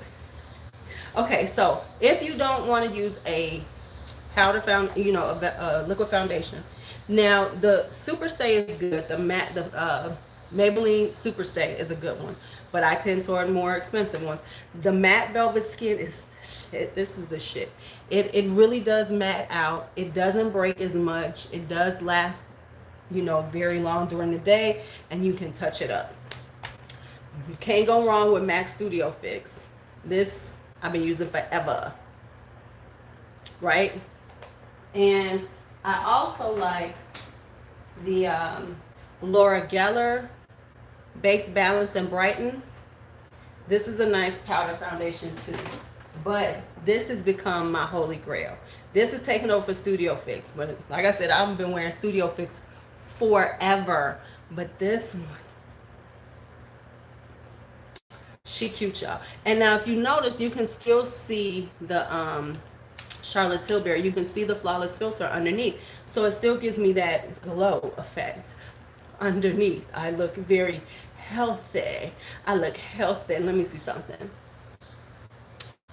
Okay, so if you don't want to use a powder you know, a liquid foundation. Now the Superstay is good. The Maybelline Superstay is a good one, but I tend toward more expensive ones. The matte velvet skin is shit. This is the shit. It really does matte out. It doesn't break as much. It does last, you know, very long during the day, and you can touch it up. You can't go wrong with MAC Studio Fix. This I've been using forever, right? And I also like the Laura Geller Baked Balance and Brightens. This is a nice powder foundation too, but this has become my holy grail. This is taking over for Studio Fix, but like I said, I've been wearing Studio Fix forever, but this one, she cute, y'all. And now if you notice, you can still see the Charlotte Tilbury. You can see the Flawless Filter underneath. So it still gives me that glow effect underneath. I look very healthy. I look healthy. Let me see something.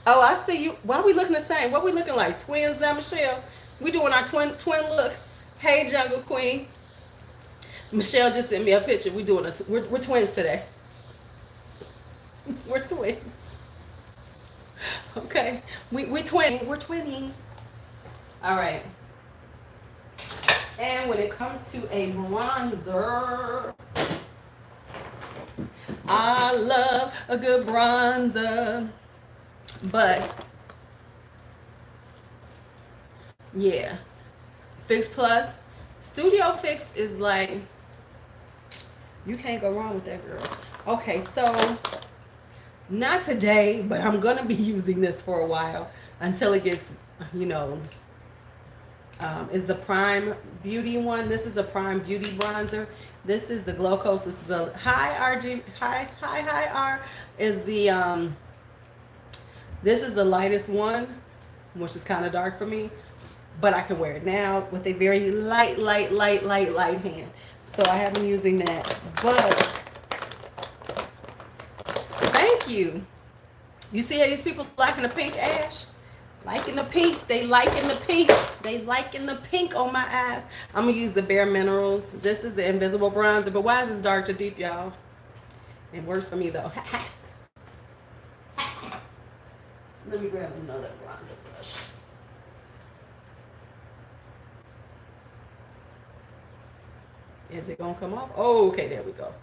Oh, I see you. Why are we looking the same? What are we looking like? Twins now, Michelle? We doing our twin look. Hey, Jungle Queen. Michelle just sent me a picture. We're twins today. We're twins. Okay. We're twinning. We're twinning. All right. And when it comes to a bronzer, I love a good bronzer. But yeah, Fix Plus. Studio Fix is like, you can't go wrong with that, girl. Okay, so Not today, but I'm going to be using this for a while until it gets, you know, is the Prime Beauty one. This is the Prime Beauty bronzer. This is the Glow Coast. This is a high RG, high R is the, this is the lightest one, which is kind of dark for me, but I can wear it now with a very light hand. So I have been using that, but thank you. You see how these people liking the pink, Ash? Liking the pink. They liking the pink. They liking the pink on my eyes. I'm going to use the Bare Minerals. This is the Invisible Bronzer. But why is this dark to deep, y'all? It works for me, though. Let me grab another bronzer brush. Is it going to come off? Oh, okay. There we go.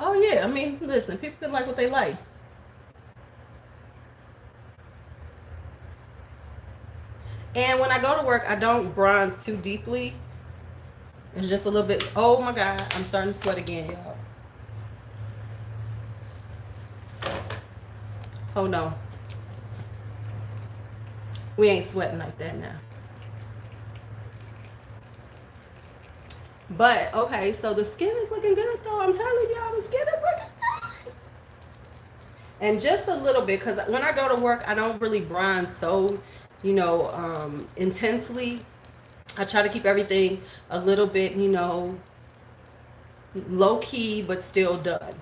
Oh, yeah. I mean, listen, people can like what they like. And when I go to work, I don't bronze too deeply. It's just a little bit. Oh, my God. I'm starting to sweat again, y'all. Oh, no. We ain't sweating like that now. But, okay, so the skin is looking good, though. I'm telling y'all, the skin is looking good. And just a little bit, because when I go to work, I don't really bronze so, you know, intensely. I try to keep everything a little bit, you know, low-key, but still done.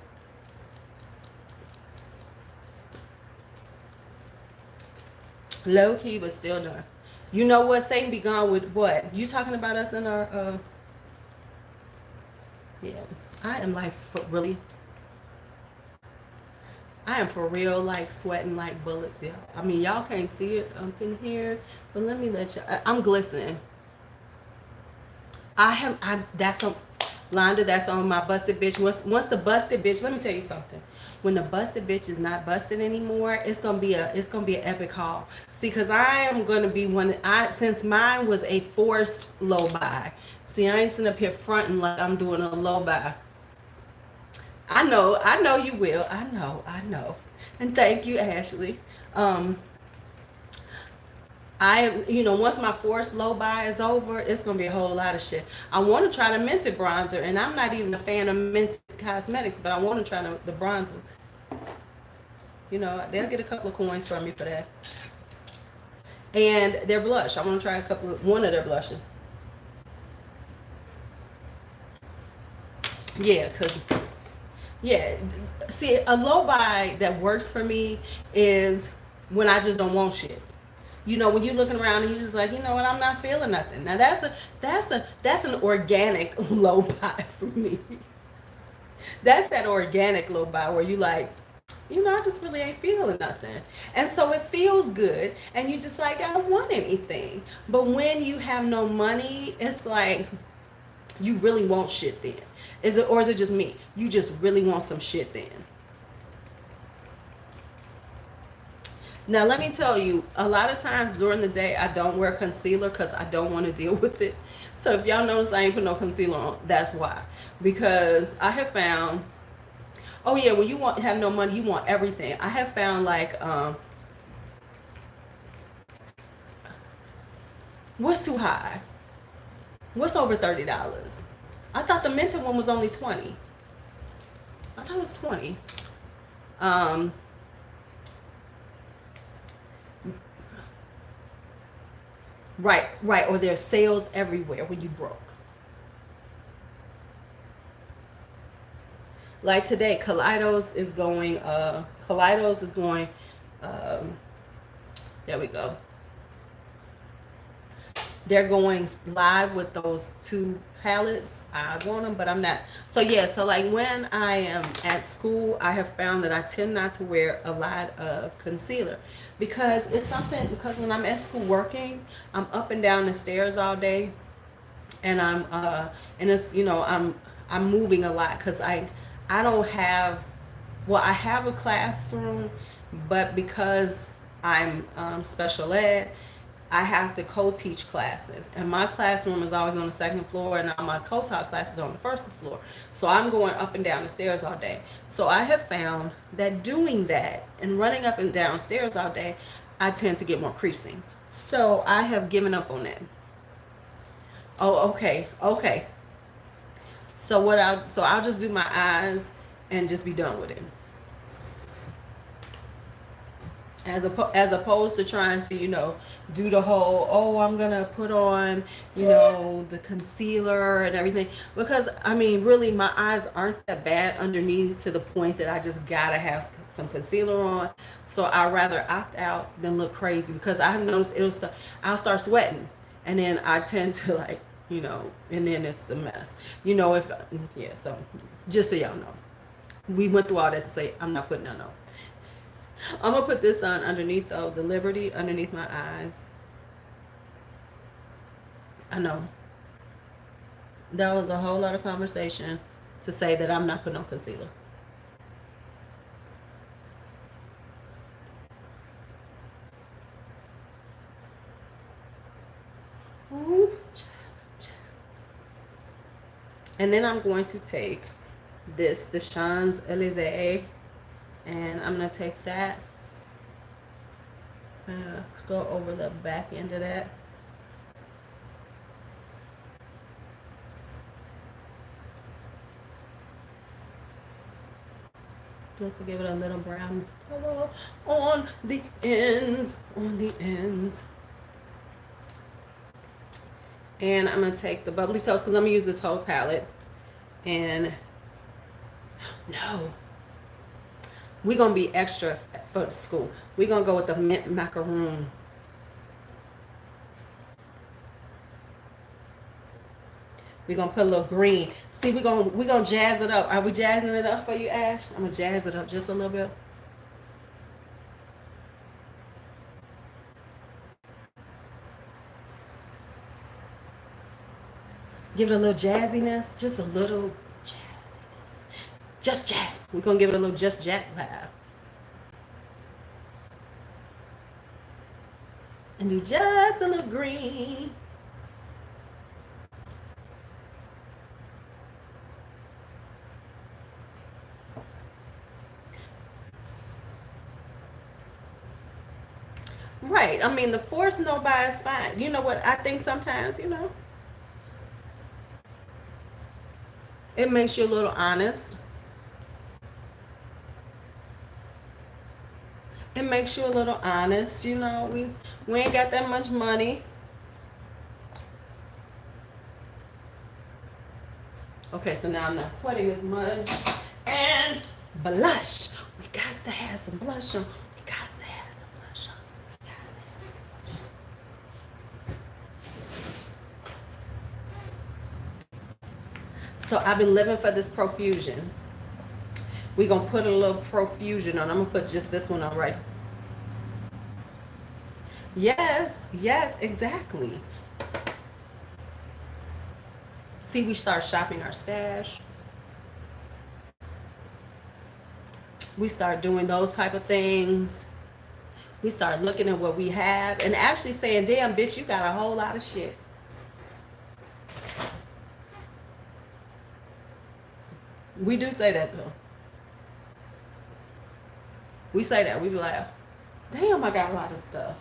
Low-key, but still done. You know what? Satan be gone with what? You talking about us in our, yeah. I am like, really, I am for real, like sweating like bullets, y'all. I mean, y'all can't see it up in here, but let me let you. I'm glistening. That's on, Londa. That's on my busted bitch. Once the busted bitch, let me tell you something. When the busted bitch is not busted anymore, it's gonna be an epic haul. See, cause I am gonna be one. Since mine was a forced low buy. See, I ain't sitting up here fronting like I'm doing a low buy. I know you will. I know. And thank you, Ashley. You know, once my forced low buy is over, it's gonna be a whole lot of shit. I want to try the Mented bronzer, and I'm not even a fan of Mented cosmetics, but I want to try the bronzer. You know, they'll get a couple of coins from me for that. And their blush, I want to try one of their blushes. Yeah, cause yeah, see, a low buy that works for me is when I just don't want shit. You know, when you're looking around and you're just like, you know what, I'm not feeling nothing. Now that's an organic low buy for me. That's that organic low buy where you like, you know, I just really ain't feeling nothing. And so it feels good and you just like, I don't want anything. But when you have no money, it's like you really want shit then. Is it just me? You just really want some shit then. Now, let me tell you, a lot of times during the day, I don't wear concealer because I don't want to deal with it. So if y'all notice I ain't put no concealer on, that's why. Because I have found, oh yeah, when you have no money, you want everything. I have found like, what's too high? What's over $30? I thought the Mented one was only 20. I thought it was 20. Right. Or there's sales everywhere when you broke. Like today, Kaleidos is going, there we go. They're going live with those two palettes. I want them, but I'm not. So yeah, so like when I am at school, I have found that I tend not to wear a lot of concealer because because when I'm at school working, I'm up and down the stairs all day and and it's, you know, I'm moving a lot because I don't have, well, I have a classroom, but because I'm special ed, I have to co-teach classes, and my classroom is always on the second floor, and all my co-taught classes on the first floor. So I'm going up and down the stairs all day. So I have found that doing that and running up and down stairs all day, I tend to get more creasing. So I have given up on that. Oh, okay, okay. So I'll just do my eyes and just be done with it. As opposed to trying to, do the whole, oh, I'm gonna put on, the concealer and everything, because I mean, really, my eyes aren't that bad underneath to the point that I just gotta have some concealer on. So I'd rather opt out than look crazy, because I have noticed I'll start sweating, and then I tend to, like, and then it's a mess, if yeah. So just so y'all know, we went through all that to say I'm not putting none on. I'm gonna put this on underneath, though, the Liberty underneath my eyes. I know that was a whole lot of conversation to say that I'm not putting on concealer. And then I'm going to take the Champs-Élysées, and I'm gonna take that, go over the back end of that. Just to give it a little brown color on the ends, And I'm gonna take the Bubbly Toast, because I'm gonna use this whole palette. And no, we're gonna be extra for school. We're gonna go with the mint macaroon. We're gonna put a little green. See, we're gonna jazz it up. Are we jazzing it up for you, Ash? I'm gonna jazz it up just a little bit. Give it a little jazziness, just a little jazziness. Just Jack. We're gonna give it a little Just Jack vibe. And do just a little green. Right. I mean, the force no buy is fine. You know what? I think sometimes, it makes you a little honest. It makes you a little honest. We ain't got that much money. Okay, so now I'm not sweating as much. And blush. We got to have some blush on. So I've been living for this profusion. We're going to put a little profusion on. I'm going to put just this one on right. Yes, exactly. See, we start shopping our stash. We start doing those type of things. We start looking at what we have and actually saying, damn, bitch, you got a whole lot of shit. We do say that, though. We say that. We be like, damn, I got a lot of stuff.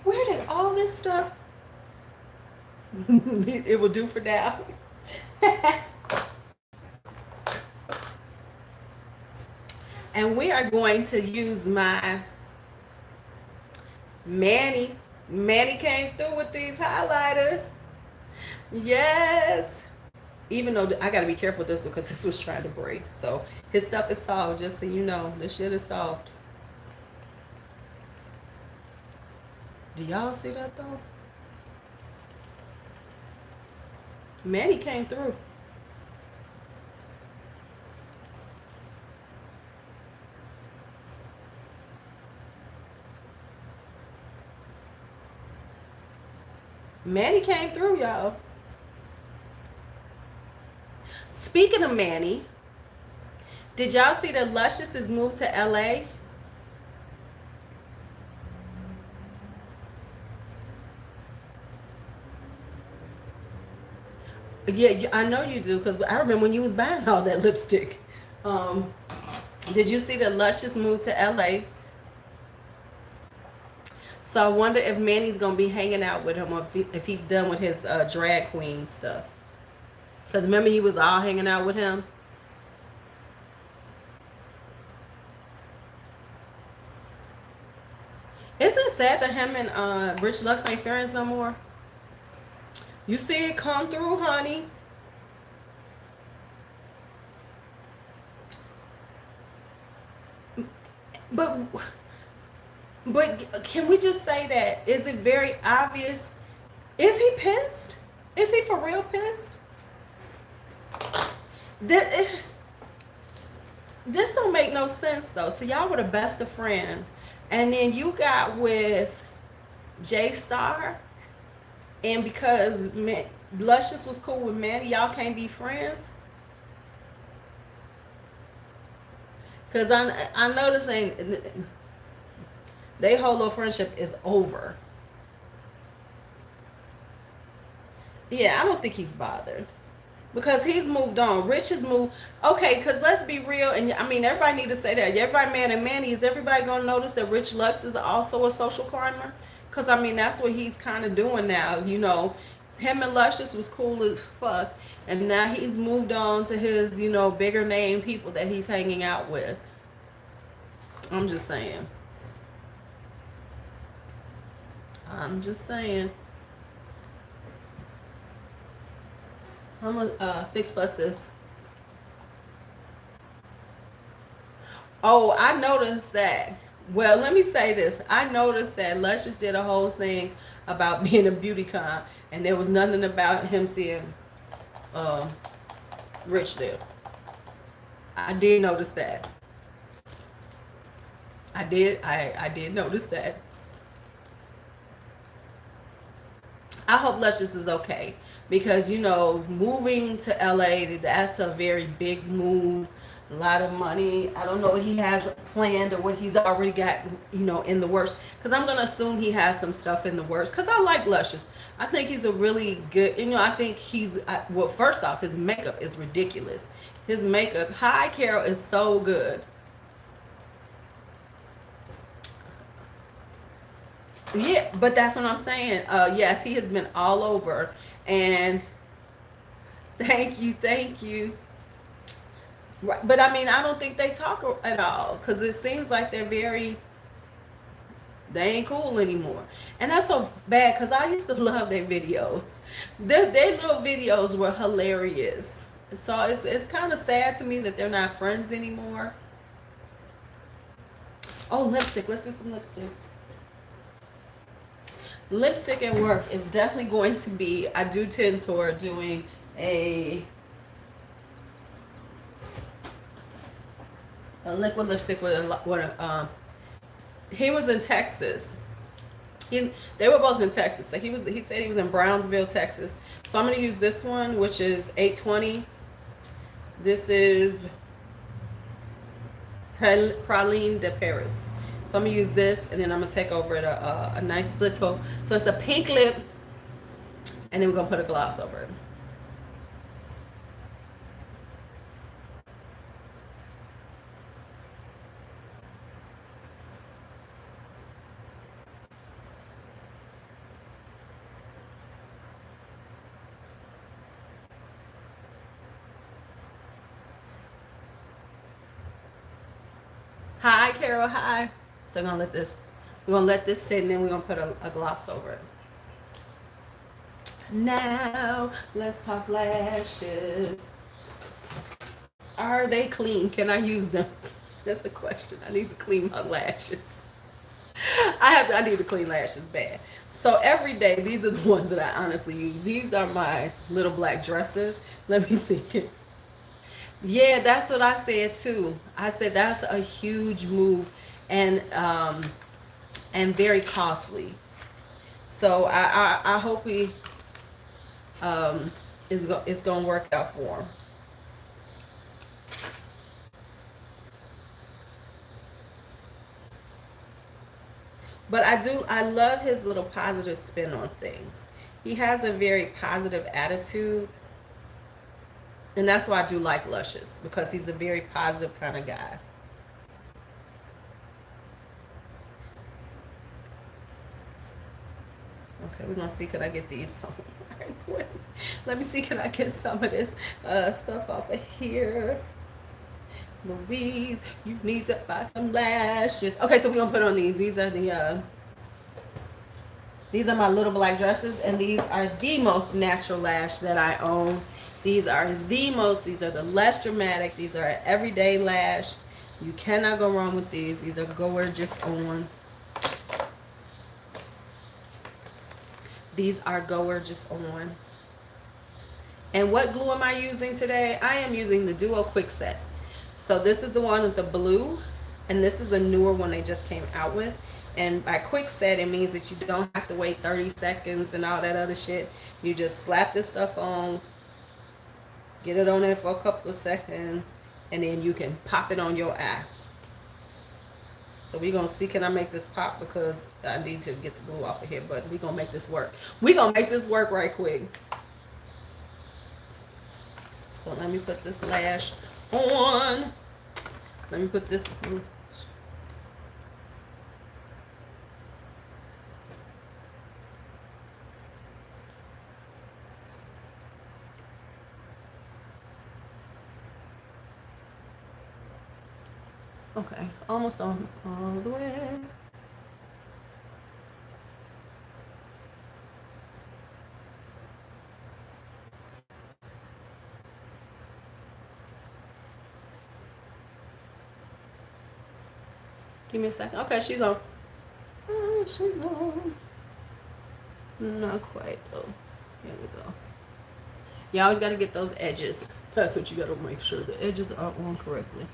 Where did all this stuff? It will do for now. And we are going to use my Manny. Manny came through with these highlighters. Yes. Even though I got to be careful with this one because this was trying to break. So his stuff is soft, just so you know. This shit is soft. Do y'all see that though? Manny came through. Manny came through, y'all. Speaking of Manny, did y'all see that Luscious is moved to LA? Yeah, I know you do because I remember when you was buying all that lipstick. Um, did you see that Lush just moved to LA? So I wonder if Manny's gonna be hanging out with him, or if he's done with his drag queen stuff. Because remember, he was all hanging out with him. Isn't it sad that him and Rich Lux ain't friends no more? You see it come through, honey. But can we just say that? Is it very obvious? Is he pissed? Is he for real pissed? This, this don't make no sense though. So y'all were the best of friends, and then you got with J Star, and because Luscious was cool with Manny, y'all can't be friends. Cause I notice ain't they whole little friendship is over. Yeah, I don't think he's bothered because he's moved on. Rich has moved. Okay, because let's be real, and I mean everybody need to say that. Everybody mad at Manny. Is everybody gonna notice that Rich Lux is also a social climber? Because I mean that's what he's kind of doing now. You know, him and Luscious was cool as fuck, and now he's moved on to his bigger name people that he's hanging out with. I'm just saying. I'm just saying. I'm gonna fix plus this. Oh, I noticed that. Well, let me say this. I noticed that Luscious did a whole thing about being a beauty con, and there was nothing about him seeing uh, Rich there. I did notice that. I did notice that. I hope Luscious is okay because moving to LA, that's a very big move, a lot of money. I don't know what he has planned or what he's already got in the works, because I'm gonna assume he has some stuff in the works because I like Luscious. I think he's a really good, I think he's well, first off, his makeup is ridiculous. His makeup, hi Carol, is so good. Yeah, but that's what I'm saying. Yes, he has been all over. And thank you, thank you. Right. But I mean, I don't think they talk at all because it seems like they ain't cool anymore. And that's so bad because I used to love their videos. Their little videos were hilarious. So it's kind of sad to me that they're not friends anymore. Oh, lipstick. Let's do some lipstick. Lipstick at work is definitely going to be, I do tend toward doing a liquid lipstick with he was in Texas. They were both in Texas. So he said he was in Brownsville, Texas. So I'm going to use this one, which is 820. This is Praline de Paris. So I'm going to use this, and then I'm going to take over it a nice little, so it's a pink lip, and then we're going to put a gloss over it. Hi, Carol. Hi. So we're gonna let this sit, and then we're gonna put a gloss over it. Now let's talk lashes. Are they clean? Can I use them? That's the question. I need to clean my lashes. I need to clean lashes bad. So every day, these are the ones that I honestly use. These are my little black dresses. Let me see. Yeah, that's what I said too. I said that's a huge move, and very costly. So I hope he it's gonna work out for him. But I love his little positive spin on things. He has a very positive attitude, And that's why I do like Luscious, because he's a very positive kind of guy. Okay, we're gonna see, can I get these right quick? Let me see, can I get some of this stuff off of here? Louise, you need to buy some lashes. Okay, so we're gonna put on these. These are my little black dresses, and these are the most natural lash that I own. These are the less dramatic. These are an everyday lash. You cannot go wrong with these. These are gorgeous on. These are gorgeous on. And what glue am I using today? I am using the Duo Quick Set. So this is the one with the blue, and this is a newer one they just came out with. And by quick set, it means that you don't have to wait 30 seconds and all that other shit. You just slap this stuff on, get it on there for a couple of seconds, and then you can pop it on your eye. So we're going to see, can I make this pop, because I need to get the glue off of here, but we're going to make this work. We're going to make this work right quick. So let me put this lash on. Let me put this glue. Okay, almost on all the way. Give me a second. Okay, she's on. Oh, she's on. Not quite though. Here we go. You always got to get those edges. That's what you got to make sure the edges are on correctly.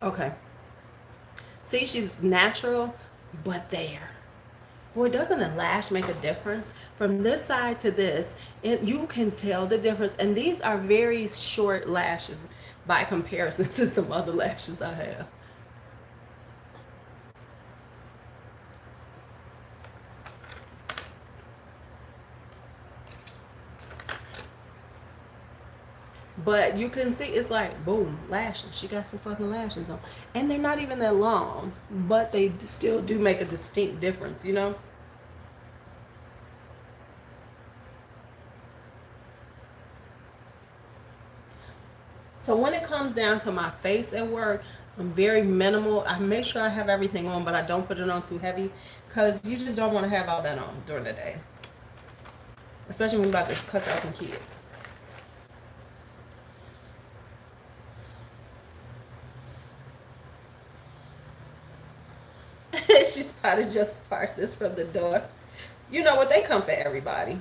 Okay. See, she's natural, but there. Boy, doesn't a lash make a difference? From this side to this, you can tell the difference. And these are very short lashes by comparison to some other lashes I have. But you can see, it's like, boom, lashes. She got some fucking lashes on. And they're not even that long, but they still do make a distinct difference, you know? So when it comes down to my face at work, I'm very minimal. I make sure I have everything on, but I don't put it on too heavy, because you just don't want to have all that on during the day. Especially when you're about to cuss out some kids. She spotted Joe Parsons from the door. You know what? They come for everybody.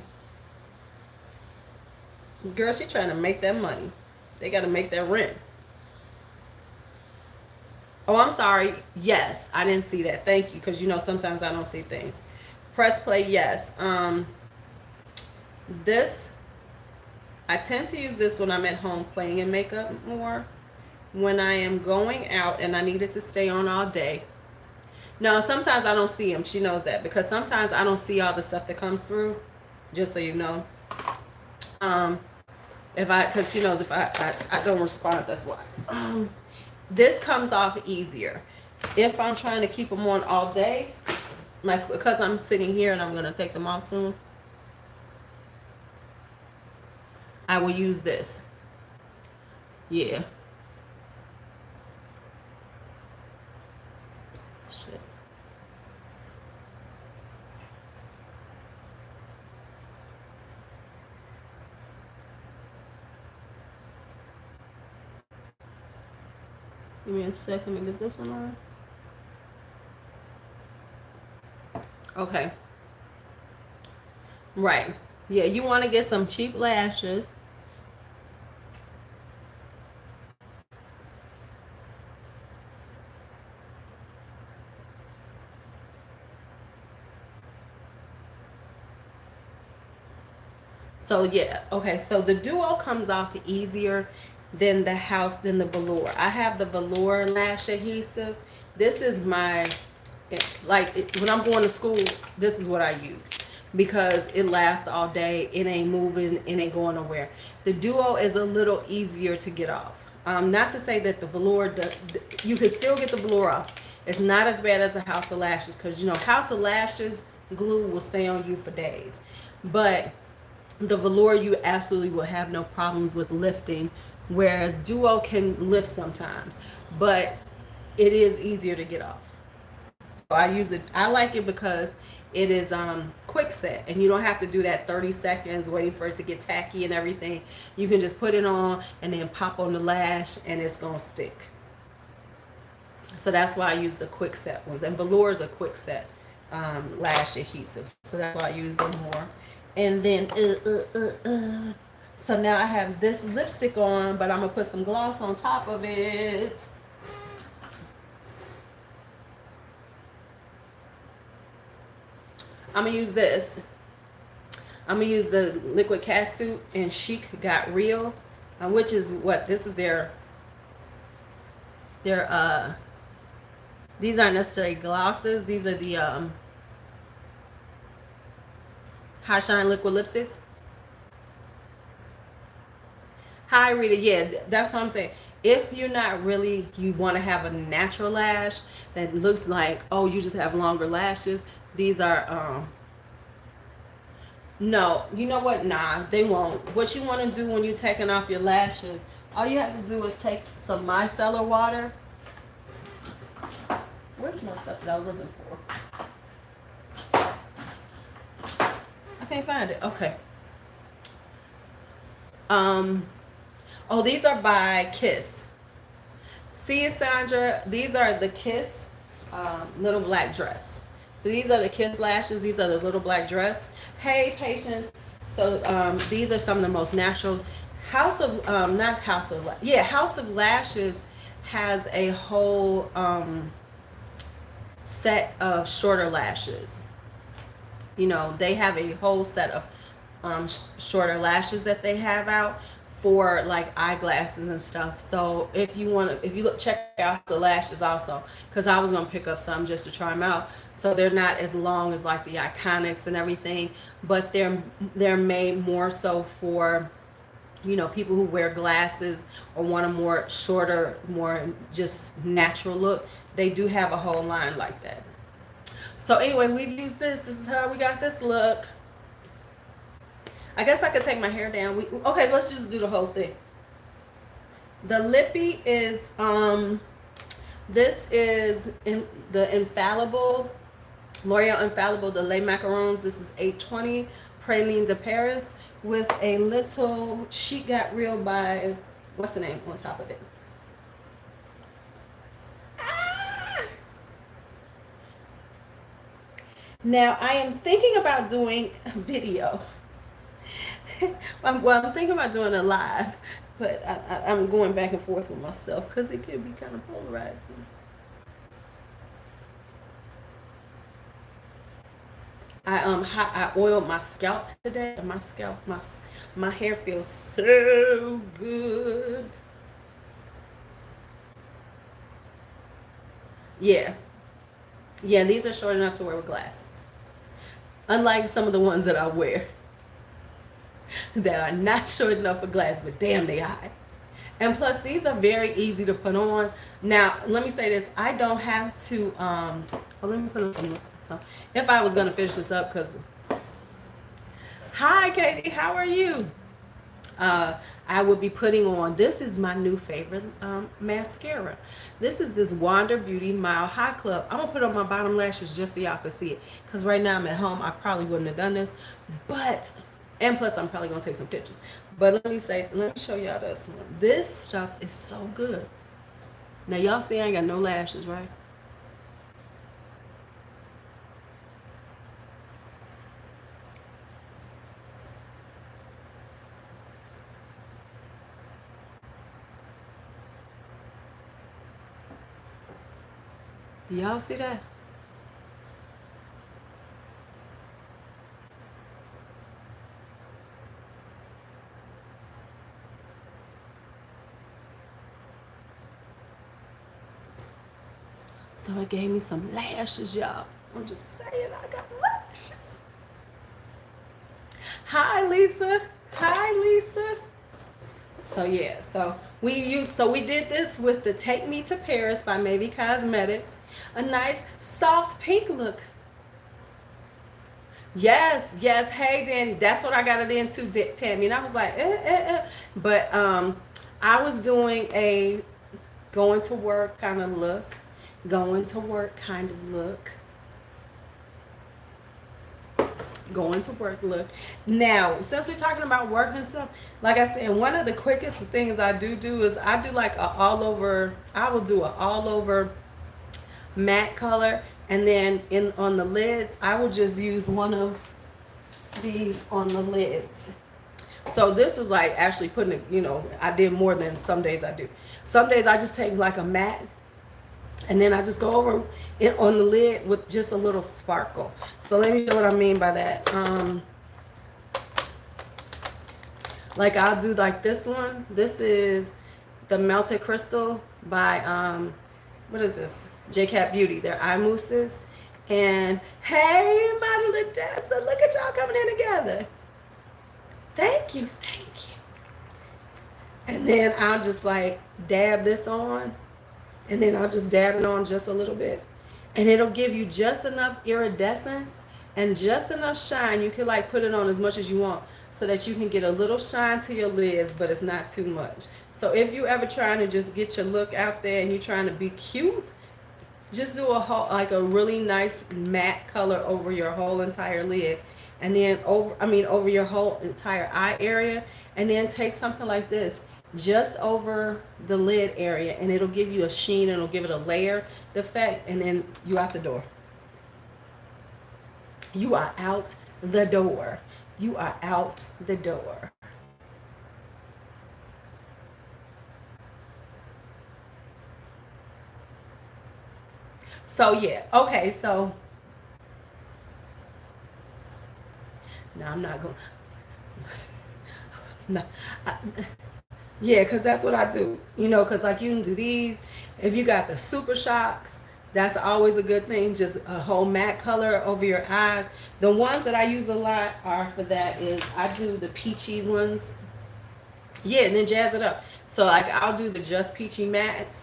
Girl, she trying to make that money. They got to make that rent. Oh, I'm sorry. Yes, I didn't see that. Thank you, because you know sometimes I don't see things. Press play. Yes. This, I tend to use this when I'm at home playing in makeup more. When I am going out and I needed to stay on all day. No, sometimes I don't see them. She knows that, because sometimes I don't see all the stuff that comes through. Just so you know. Because she knows if I don't respond, that's why. This comes off easier. If I'm trying to keep them on all day, like because I'm sitting here and I'm going to take them off soon, I will use this. Yeah. Shit. Give me a second to get this one on. Okay. Right. Yeah, you want to get some cheap lashes. So yeah, okay, so the Duo comes off easier than the velour. I have the velour lash adhesive. This is my, like, when I'm going to school, this is what I use because it lasts all day. It ain't moving, it ain't going nowhere. The Duo is a little easier to get off. Not to say that the velour, you can still get the velour off. It's not as bad as the House of Lashes because, you know, House of Lashes glue will stay on you for days. But the velour, you absolutely will have no problems with lifting, whereas Duo can lift sometimes, but it is easier to get off. So I use it. I like it because it is quick set, and you don't have to do that 30 seconds waiting for it to get tacky and everything. You can just put it on and then pop on the lash, and it's gonna stick. So that's why I use the quick set ones, and velour is a quick set lash adhesive, so that's why I use them more. And then so now I have this lipstick on, but I'm gonna put some gloss on top of it. I'm gonna use this. I'm gonna use the Liquid Catsuit and Chic Got Real, which is what this is their these aren't necessarily glosses. These are the High Shine Liquid Lipsticks. Hi, Rita. Yeah, that's what I'm saying. If you're not really, you want to have a natural lash that looks like, oh, you just have longer lashes. These are, no, you know what? Nah, they won't. What you want to do when you're taking off your lashes, all you have to do is take some micellar water. Where's my stuff that I was looking for? I can't find it. Okay. Oh, these are by Kiss. See, Sandra, these are the Kiss little black dress. So these are the Kiss lashes. These are the little black dress. Hey, Patience. So these are some of the most natural. House of House of Lashes has a whole set of shorter lashes. You know, they have a whole set of shorter lashes that they have out for like eyeglasses and stuff. So if you want to, if you look, check out the lashes also, because I was going to pick up some just to try them out. So they're not as long as like the Iconics and everything, but they're made more so for, you know, people who wear glasses or want a more shorter, more just natural look. They do have a whole line like that. So anyway, we've used this. This is how we got this look. I guess I could take my hair down. Okay, let's just do the whole thing. The lippy is this is in the Infallible, L'Oreal Infallible, the Les Macarons. This is 820 Praline de Paris with a little Chic Got Real by, what's the name on top of it? Now I am thinking about doing a video. I'm thinking about doing a live, but I'm going back and forth with myself because it can be kind of polarizing. I oiled my scalp today, and my hair feels so good. Yeah, yeah. These are short enough to wear with glasses, unlike some of the ones that I wear that are not short enough for glasses, but damn, they high. And plus, these are very easy to put on. Now, let me say this: I don't have to. Let me put on some. If I was gonna finish this up, because hi, Katie, how are you? I would be putting on. This is my new favorite mascara. This is this Wander Beauty Mile High Club. I'm gonna put on my bottom lashes just so y'all can see it. Cause right now I'm at home. I probably wouldn't have done this, but. And plus, I'm probably gonna take some pictures. But let me show y'all this one. This stuff is so good. Now y'all see I ain't got no lashes, right? Do y'all see that? So it gave me some lashes, y'all. I'm just saying, I got lashes. Hi, Lisa. Hi, Lisa. So yeah, so we did this with the Take Me to Paris by Maybe Cosmetics. A nice soft pink look. Yes, yes. Hey, Danny, that's what I got it into, Tammy. And I was like, But I was doing a going to work kind of look. Going to work kind of look. Going to work look. Now, since we're talking about work and stuff, like I said, one of the quickest things I do is I do like a all over, I will do an all over matte color, and then on the lids I will just use one of these on the lids. So this is like actually putting it, you know, I did more than some days I do. Some days I just take like a matte and then I just go over it on the lid with just a little sparkle. So let me show what I mean by that. Like I'll do like this one. This is the Melted Crystal by what is this? J-Cat Beauty. They're eye mousses. And hey, Madeline Dessa, look at y'all coming in together. Thank you, thank you. And then I'll just like dab this on, and then I'll just dab it on just a little bit, and it'll give you just enough iridescence and just enough shine. You can like put it on as much as you want so that you can get a little shine to your lids, but it's not too much. So if you ever trying to just get your look out there and you're trying to be cute, just do a whole, like a really nice matte color over your whole entire lid, and then over your whole entire eye area, and then take something like this just over the lid area, and it'll give you a sheen, and it'll give it a layer effect, and then you out the door. You are out the door. You are out the door. So yeah, okay, so no, I'm not going. No, yeah, because that's what I do. You know, because like you can do these. If you got the Super Shocks, that's always a good thing. Just a whole matte color over your eyes. The ones that I use a lot are for that is I do the peachy ones. Yeah, and then jazz it up. So like I'll do the Just Peachy mattes.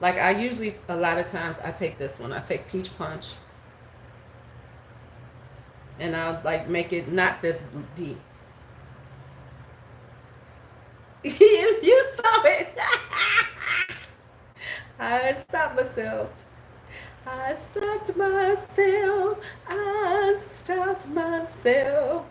Like I usually, a lot of times I take this one. I take Peach Punch. And I'll like make it not this deep. You saw it. I stopped myself. I stopped myself. I stopped myself.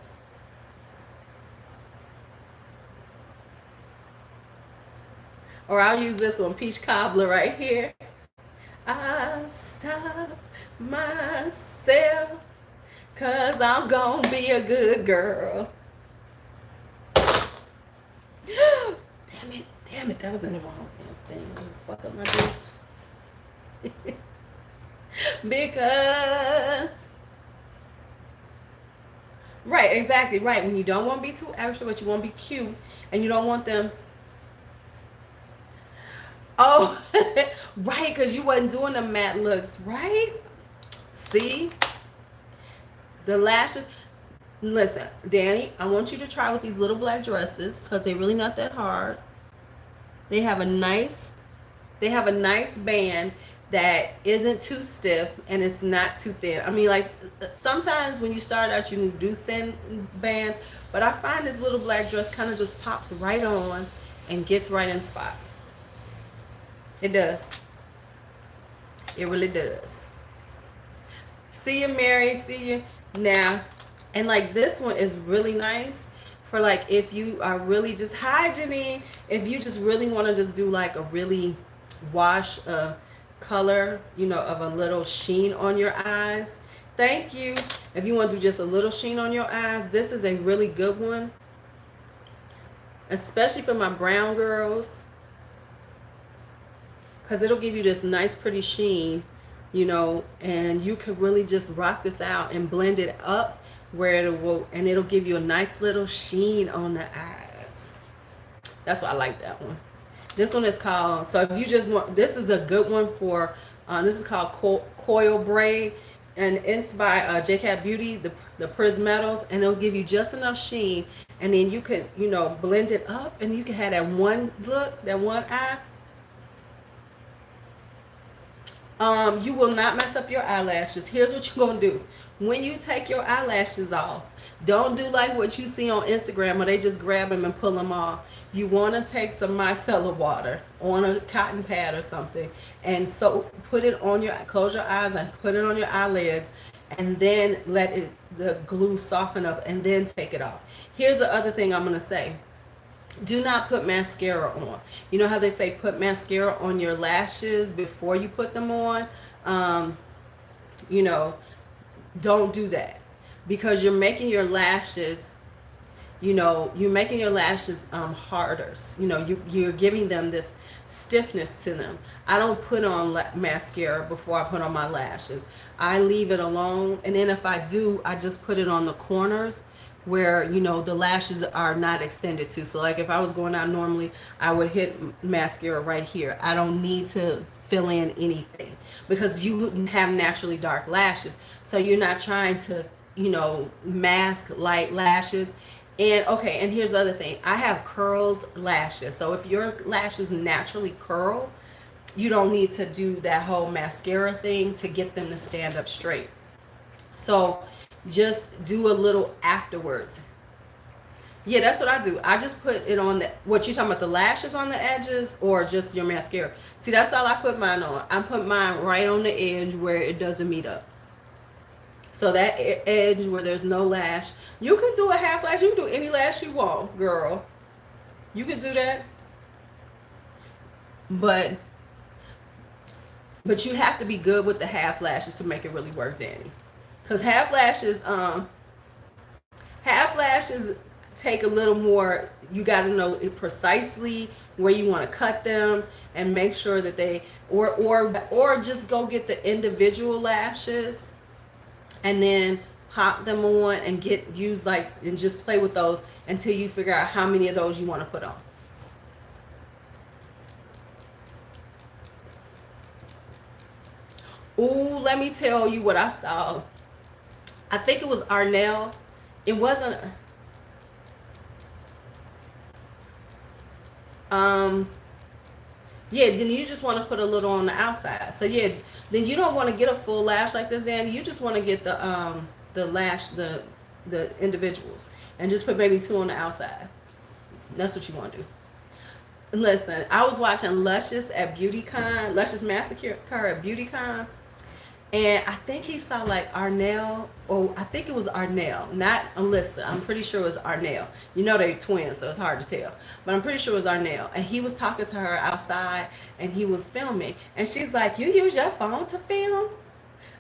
Or I'll use this one, Peach Cobbler right here. I stopped myself, 'cause I'm gonna be a good girl. Damn it, that was in the wrong thing. Fuck up my dude. Because right, exactly, right. When you don't want to be too extra, but you want to be cute, and you don't want them. Oh, right, because you wasn't doing the matte looks, right? See? The lashes. Listen, Danny, I want you to try with these little black dresses because they're really not that hard. They have a nice band that isn't too stiff and it's not too thin. I mean, like sometimes when you start out, you can do thin bands, but I find this little black dress kind of just pops right on and gets right in spot. It does. It really does. See you, Mary. See you now. And like this one is really nice for like if you are really just, hi Janine, if you just really want to just do like a really wash color, you know, of a little sheen on your eyes. Thank you. If you want to do just a little sheen on your eyes, this is a really good one, especially for my brown girls, because it'll give you this nice pretty sheen, you know, and you can really just rock this out and blend it up where it will, and it'll give you a nice little sheen on the eyes. That's why I like that one. This one is called, so if you just want, this is a good one for This is called Coil Braid, and it's by JCat Beauty, the Prismetals, and it'll give you just enough sheen, and then you could, you know, blend it up, and you can have that one look, that one eye. You will not mess up your eyelashes. Here's what you're gonna do. When you take your eyelashes off, don't do like what you see on Instagram where they just grab them and pull them off. You want to take some micellar water on a cotton pad or something, and so put it on your, close your eyes and put it on your eyelids, and then let it, the glue soften up, and then take it off. Here's the other thing I'm gonna say. Do not put mascara on. You know how they say put mascara on your lashes before you put them on? You know, don't do that, because you're making your lashes, you know, you're making your lashes harder. You know, you're giving them this stiffness to them. I don't put on mascara before I put on my lashes. I leave it alone, and then if I do, I just put it on the corners where, you know, the lashes are not extended to. So like if I was going out normally, I would hit mascara right here. I don't need to fill in anything, because you have naturally dark lashes, so you're not trying to, you know, mask light lashes. And okay, and here's the other thing. I have curled lashes, so if your lashes naturally curl, you don't need to do that whole mascara thing to get them to stand up straight. So just do a little afterwards. Yeah, that's what I do. I just put it on the, what you talking about, the lashes on the edges, or just your mascara? See, that's all I put mine on. I put mine right on the edge where it doesn't meet up. So that edge where there's no lash. You can do a half lash. You can do any lash you want, girl. You can do that. But you have to be good with the half lashes to make it really work, Danny. Because half lashes take a little more. You got to know precisely where you want to cut them, and make sure that they, or just go get the individual lashes and then pop them on and use like, and just play with those until you figure out how many of those you want to put on. Ooh, let me tell you what I saw. I think it was Arnell. It wasn't. Yeah, then you just want to put a little on the outside. So yeah, then you don't want to get a full lash like this, Danny. You just want to get the lash, the individuals, and just put maybe 2 on the outside. That's what you want to do. Listen, I was watching Luscious at BeautyCon, Luscious Massacre at BeautyCon, and I think he saw like Arnell, or I think it was Arnell, not Alyssa. I'm pretty sure it was Arnell. You know they're twins, so it's hard to tell. But I'm pretty sure it was Arnell. And he was talking to her outside, and he was filming. And she's like, you use your phone to film?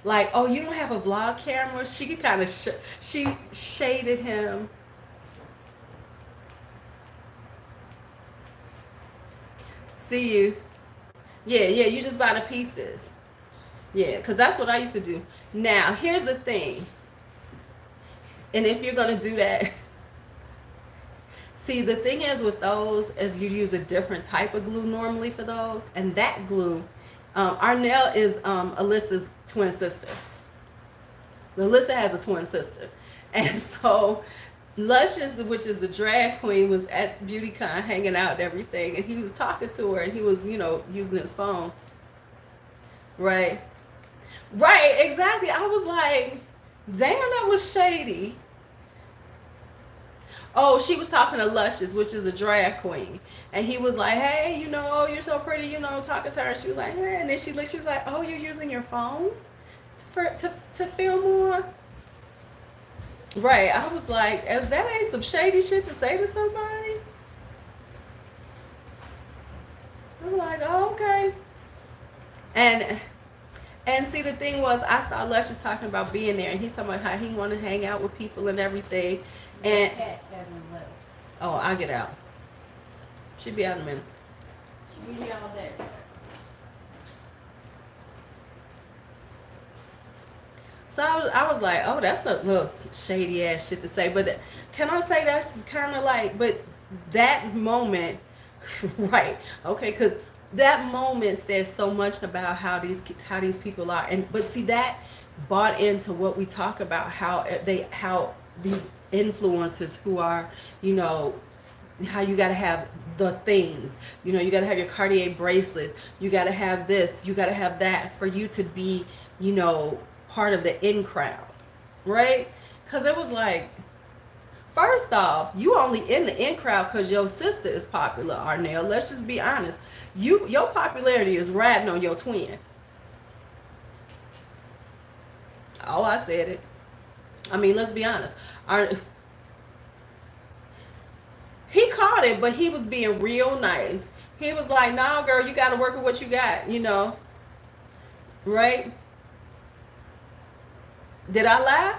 Like, oh, you don't have a vlog camera? She kind of, she shaded him. See you. Yeah, you just buy the pieces. Yeah, because that's what I used to do. Now, here's the thing. And if you're going to do that, see, the thing is with those is you use a different type of glue normally for those. And that glue, Arnell is Alyssa's twin sister. Alyssa has a twin sister. And so Luscious, which is the drag queen, was at BeautyCon hanging out and everything. And he was talking to her, and he was, you know, using his phone. Right. Right, exactly. I was like, damn, that was shady. Oh, she was talking to Luscious, which is a drag queen. And he was like, hey, you know, you're so pretty, you know, talking to her. She was like, hey. And then she was like, oh, you're using your phone to film on? Right. I was like, as that ain't some shady shit to say to somebody? I'm like, oh, okay. And see, the thing was, I saw Luscious talking about being there, and he's talking about how he want to hang out with people and everything. And oh, I'll get out. She'll be out in a minute. She'll be here all day. So I was like, oh, that's a little shady ass shit to say. But can I say that's kind of like, but that moment, right? Okay, because that moment says so much about how these people are. And but see, that bought into what we talk about, how these influencers who are, you know, how you got to have the things, you know, you got to have your Cartier bracelets, you got to have this, you got to have that for you to be, you know, part of the in crowd, right? Because it was like, first off, you only in the in crowd because your sister is popular, Arnell. Let's just be honest. Your popularity is riding on your twin. Oh, I said it. I mean, let's be honest. He caught it, but he was being real nice. He was like, "Nah, girl, you got to work with what you got," you know, right? Did I lie?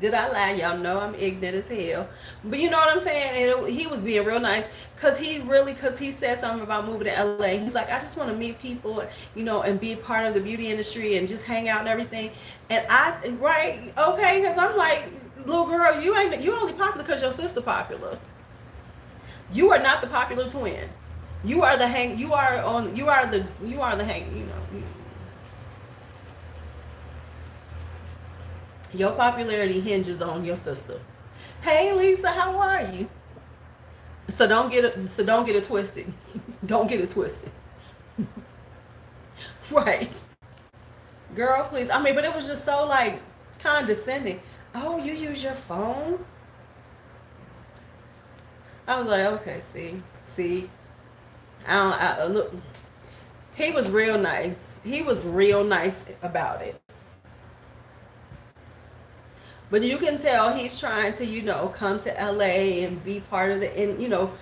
Did I lie? Y'all know I'm ignorant as hell. But you know what I'm saying? And he was being real nice because he said something about moving to LA. He's like, I just want to meet people, you know, and be part of the beauty industry and just hang out and everything. And right, okay, because I'm like, little girl, you only popular because your sister popular. You are not the popular twin. You are the hang. You are the hang. You know. Your popularity hinges on your sister. Hey Lisa, how are you? So don't get it twisted. Don't get it twisted. Right. Girl, please. I mean, but it was just so like condescending. Oh, you use your phone? I was like, okay, see. I look. He was real nice. He was real nice about it. But you can tell he's trying to, you know, come to LA and be part of and, you know,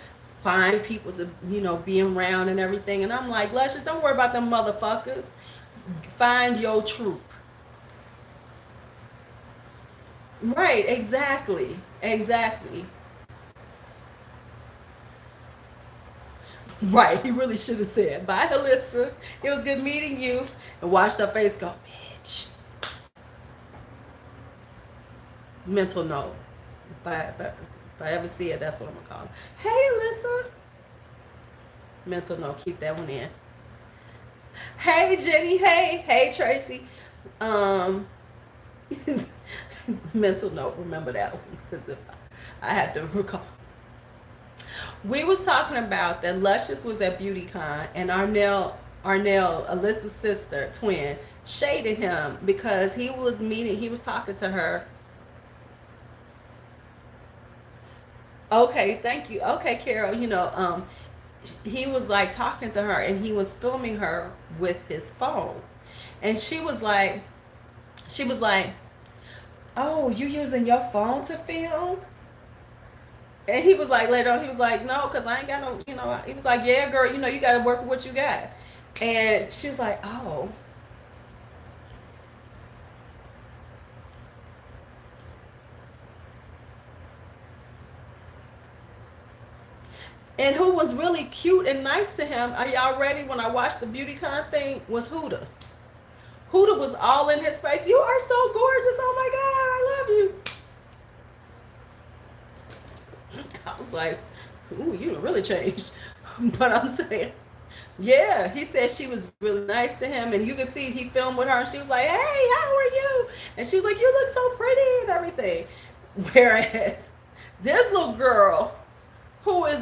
find people to, you know, be around and everything. And I'm like, Luscious, don't worry about them motherfuckers. Find your troop. Right, exactly. Exactly. Right, he really should have said, bye, Alyssa. It was good meeting you. And watched her face go, bitch. Mental note. If I ever see it, that's what I'm gonna call it. Hey, Alyssa. Mental note. Keep that one in. Hey, Jenny. Hey, Tracy. Um, mental note. Remember that one because if I had to recall. We was talking about that Luscious was at BeautyCon and Arnell, Alyssa's sister, twin, shaded him because he was talking to her. Okay, thank you. Okay, Carol, you know, he was like talking to her and he was filming her with his phone. And she was like, "Oh, you using your phone to film?" And he was like, later on, he was like, "No, because I ain't got no, you know," he was like, "Yeah, girl, you know, you got to work with what you got." And she's like, "Oh." And who was really cute and nice to him, are y'all ready? When I watched the BeautyCon thing, was Huda. Huda was all in his face. You are so gorgeous. Oh my God, I love you. I was like, ooh, you really changed. But I'm saying, yeah, he said she was really nice to him. And you can see he filmed with her and she was like, hey, how are you? And she was like, you look so pretty and everything. Whereas this little girl, who's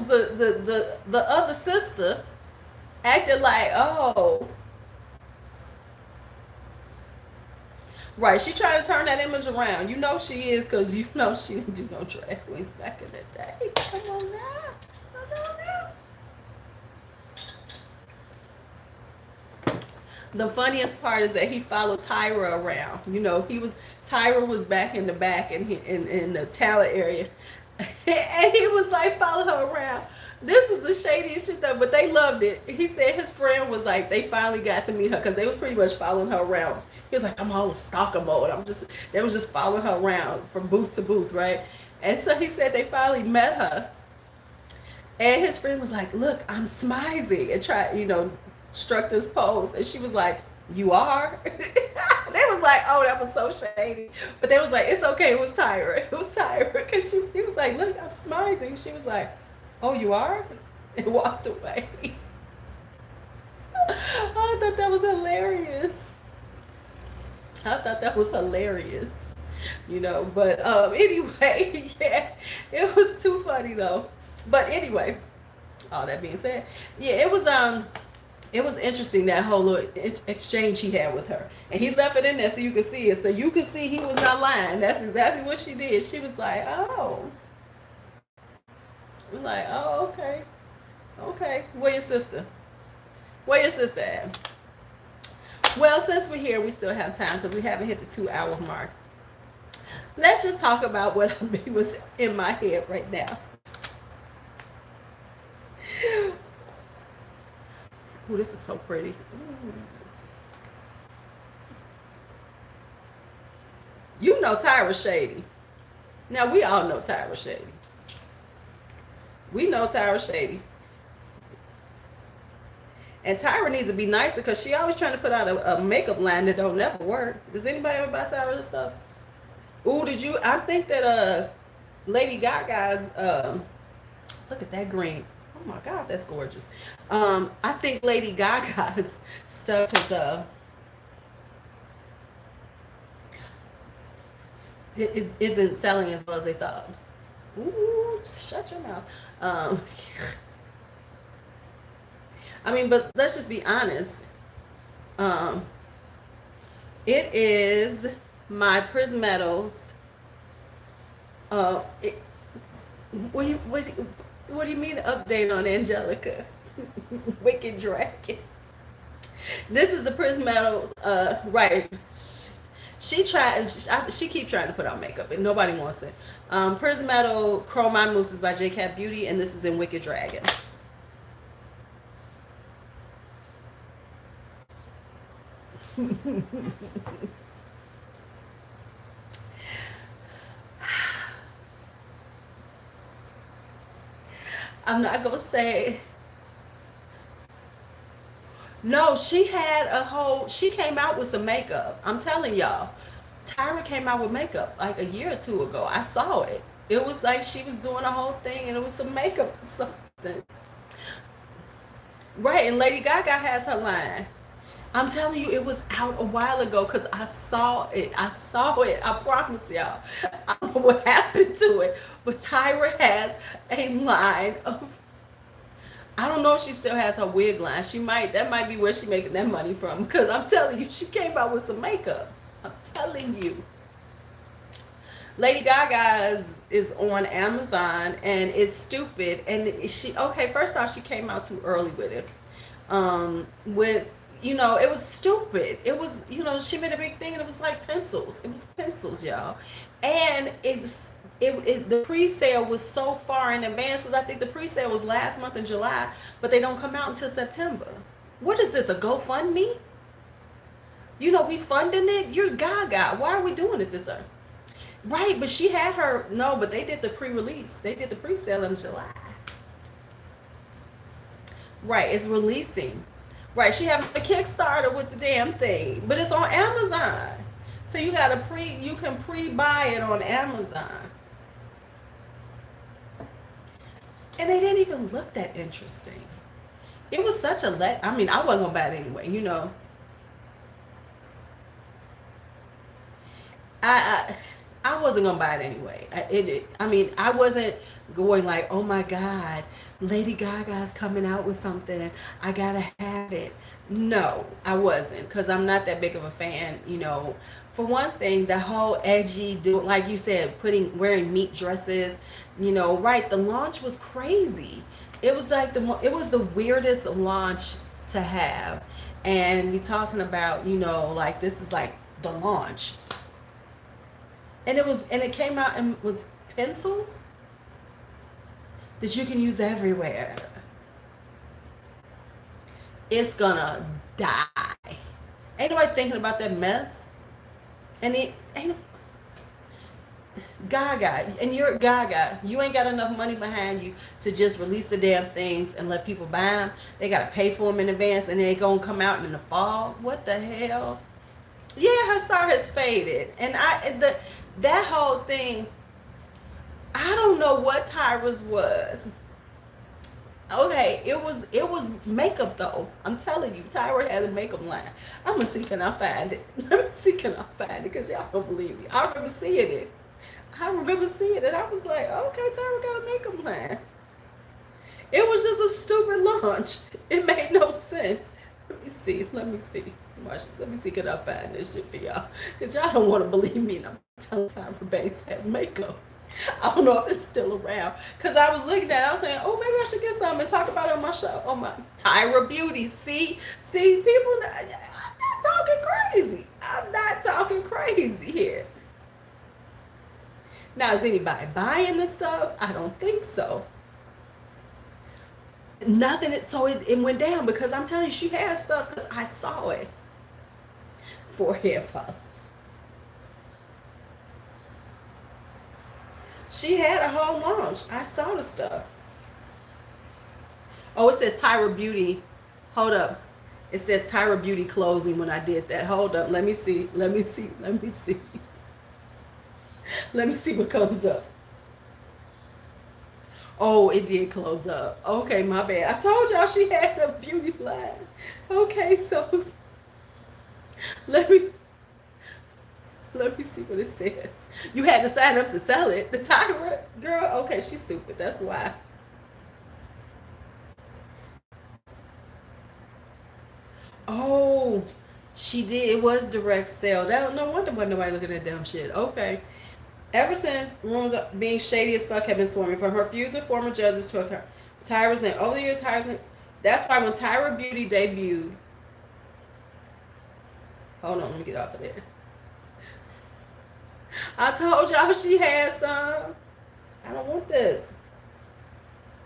the other sister, acted like, oh, right. She tried to turn that image around. You know she is, because you know she didn't do no drag queens back in the day. Come on now. Come on now. The funniest part is that he followed Tyra around. You know, Tyra was back in the back in the talent area. And he was like, follow her around. This was the shadiest shit though, but they loved it. He said his friend was like, they finally got to meet her because they was pretty much following her around. He was like, I'm all in stalker mode. They was just following her around from booth to booth, right? And so he said they finally met her. And his friend was like, look, I'm smizing, and struck this pose. And she was like, you are? They was like, oh, that was so shady. But they was like, it's okay, it was Tyra. It was Tyra. Because he was like, look, I'm smizing. She was like, oh, you are? And walked away. I thought that was hilarious. I thought that was hilarious. You know, but anyway, yeah, it was too funny though. But anyway, all that being said, yeah, it was interesting, that whole little exchange he had with her, and he left it in there so you could see it, so you could see he was not lying. That's exactly what she did. She was like, oh, we're like, oh, okay, okay, where your sister? Where your sister at? Well, since we're here, we still have time because we haven't hit the 2 hour mark. Let's just talk about what was in my head right now. Ooh, this is so pretty. Ooh. You know Tyra shady. Now, we all know Tyra shady. We know Tyra shady. And Tyra needs to be nicer because she always trying to put out a makeup line that don't never work. Does anybody ever buy Tyra's stuff? Ooh, did you? I think that Lady Gaga's look at that green. Oh my God, that's gorgeous. I think Lady Gaga's stuff is it isn't selling as well as they thought. Ooh, shut your mouth. I mean, but let's just be honest. It is my Prismetals. What do you mean update on Angelica? Wicked Dragon. This is the Prismetals. Right. She keep trying to put out makeup and nobody wants it. Prismetal Chrome Eye Mousse is by J Cat Beauty, and this is in Wicked Dragon. I'm not gonna say. No, she came out with some makeup. I'm telling y'all. Tyra came out with makeup like a year or two ago. I saw it. It was like she was doing a whole thing and it was some makeup or something. Right, and Lady Gaga has her line. I'm telling you, it was out a while ago because I saw it. I promise y'all. I don't know what happened to it. But Tyra has a line of, I don't know if she still has her wig line. That might be where she's making that money from. Because I'm telling you, she came out with some makeup. I'm telling you. Lady Gaga is on Amazon and it's stupid. And first off, she came out too early with it. It was stupid. It was, she made a big thing and it was like pencils. It was pencils, y'all. And the pre-sale was so far in advance because I think the pre-sale was last month in July, but they don't come out until September. What is this, a GoFundMe? We funding it? You're Gaga. Why are we doing it this early? Right, but she had but they did the pre-release. They did the pre-sale in July. Right, it's releasing. Right, she having a Kickstarter with the damn thing, but it's on Amazon. So you can pre-buy it on Amazon. And they didn't even look that interesting. It was such a I wasn't gonna buy it anyway, I wasn't gonna buy it anyway. I wasn't going like, oh my God, Lady Gaga's coming out with something, I gotta have it. No, I wasn't, because I'm not that big of a fan. For one thing, the whole edgy like you said, wearing meat dresses, right, the launch was crazy. It was like it was the weirdest launch to have. And we're talking about, like this is like the launch. And it came out and was pencils that you can use everywhere. It's gonna die. Ain't nobody thinking about that mess. And it ain't Gaga, and you're Gaga. You ain't got enough money behind you to just release the damn things and let people buy them. They gotta pay for them in advance, and they gonna come out in the fall. What the hell? Yeah, her star has faded, and that whole thing. I don't know what Tyra's was. Okay, it was makeup though. I'm telling you, Tyra had a makeup line. I'm gonna see can I find it. Let me see can I find it because y'all don't believe me. I remember seeing it. I remember seeing it. I was like, okay, Tyra got a makeup line. It was just a stupid launch. It made no sense. Let me see. Let me see. Watch. Let me see can I find this shit for y'all because y'all don't want to believe me. And I'm telling Tyra Banks has makeup. I don't know if it's still around. Because I was looking at it, I was saying, oh, maybe I should get some and talk about it on my show, on my Tyra Beauty. See, people, I'm not talking crazy. I'm not talking crazy here. Now, is anybody buying this stuff? I don't think so. Nothing, so it went down because I'm telling you, she has stuff because I saw it for hip hop. She had a whole launch. I saw the stuff. Oh, it says Tyra Beauty. Hold up. It says Tyra Beauty closing when I did that. Hold up. Let me see. Let me see. Let me see. Let me see what comes up. Oh, it did close up. Okay, my bad. I told y'all she had a beauty line. Okay, so let me see what it says. You had to sign up to sell it. The Tyra girl, okay, she's stupid. That's why. Oh, she did. It was direct sale. That no wonder why nobody looking at dumb shit. Okay. Ever since rumors of being shady as fuck have been swarming, from her feuds with former judges to her Tyra's name. Over the years, that's why when Tyra Beauty debuted. Hold on, let me get off of there. I told y'all she had some. I don't want this.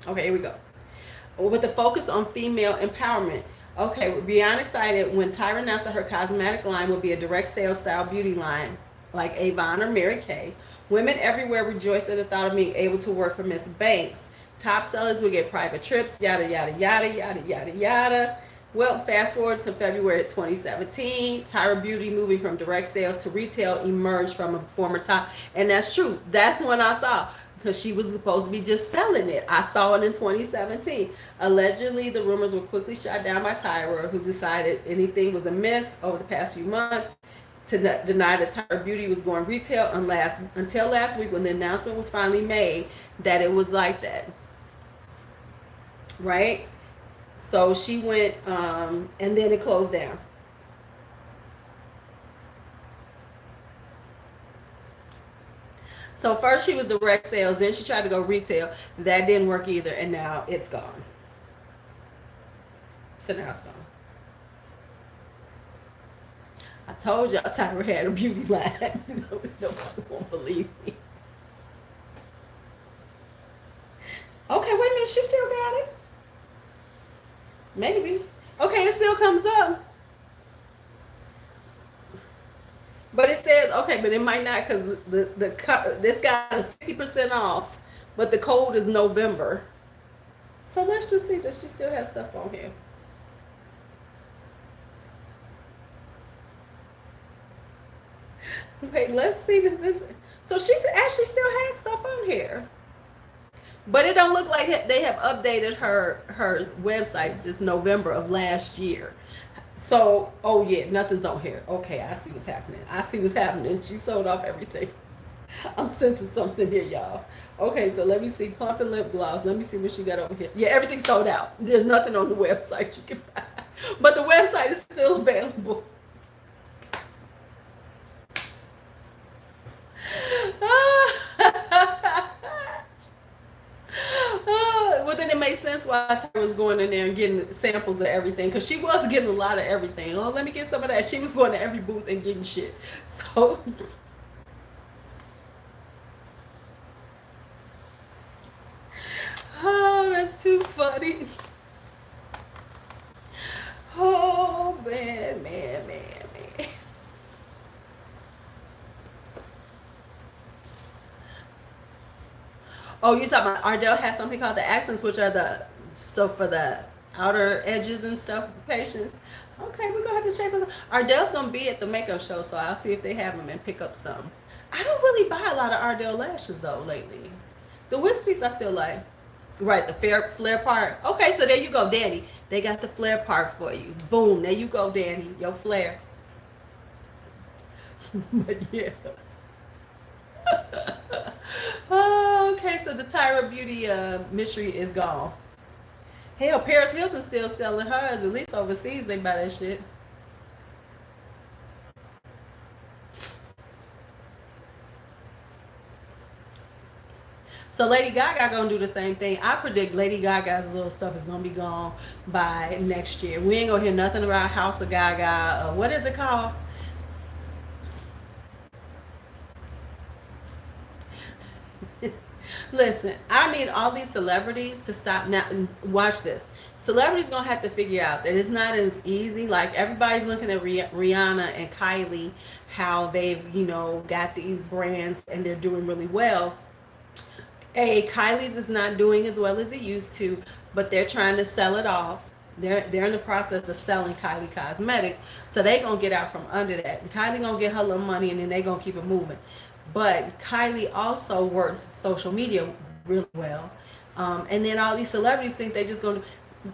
Okay, here we go. With the focus on female empowerment. Okay, we're beyond excited when Tyra announced that her cosmetic line would be a direct sales style beauty line like Avon or Mary Kay. Women everywhere rejoiced at the thought of being able to work for Miss Banks. Top sellers would get private trips, yada, yada, yada, yada, yada, yada. Well, fast forward to February 2017, Tyra Beauty moving from direct sales to retail emerged from a former top. And that's true. That's when I saw because she was supposed to be just selling it. I saw it in 2017. Allegedly, the rumors were quickly shot down by Tyra, who decided anything was amiss over the past few months to deny that Tyra Beauty was going retail until last week when the announcement was finally made that it was like that. Right? So she went, and then it closed down. So first she was direct sales, then she tried to go retail. That didn't work either, and now it's gone. So now it's gone. I told y'all Tyra had a beauty line. Nobody won't believe me. Okay, wait a minute. She still got it. Maybe. Okay, it still comes up. But it says, okay, but it might not because this got a 60% off, but the code is November. So let's just see that she still has stuff on here. Wait, let's see. So she actually still has stuff on here. But it don't look like they have updated her website since November of last year. So, oh yeah, nothing's on here. Okay, I see what's happening. I see what's happening. She sold off everything. I'm sensing something here, y'all. Okay, so let me see. Plump and lip gloss. Let me see what she got over here. Yeah, everything's sold out. There's nothing on the website you can buy. But the website is still available. Well, then it makes sense why Tyra was going in there and getting samples of everything because she was getting a lot of everything. Oh, let me get some of that. She was going to every booth and getting shit. So, oh, that's too funny. Oh, man, man, man, man. Oh, you're talking about Ardell has something called the accents, which are for the outer edges and stuff for patients. Okay, we're gonna have to check those. Ardell's gonna be at the makeup show, so I'll see if they have them and pick up some. I don't really buy a lot of Ardell lashes though lately. The wispies I still like. Right, the flare part. Okay, so there you go, Danny. They got the flare part for you. Boom, there you go, Danny. Your flare. But yeah. Oh, okay, so the Tyra Beauty mystery is gone. Hell, Paris Hilton's still selling hers. At least overseas, they buy that shit. So Lady Gaga gonna do the same thing. I predict Lady Gaga's little stuff is gonna be gone by next year. We ain't gonna hear nothing about House of Gaga. What is it called? Listen, I need all these celebrities to stop now. Watch this. Celebrities gonna have to figure out that it's not as easy. Like everybody's looking at Rihanna and Kylie, how they've got these brands and they're doing really well. Kylie's is not doing as well as it used to, but they're trying to sell it off. They're in the process of selling Kylie Cosmetics, so they gonna get out from under that. And Kylie gonna get her little money, and then they gonna keep it moving. But Kylie also worked social media really well, and then all these celebrities think they just gonna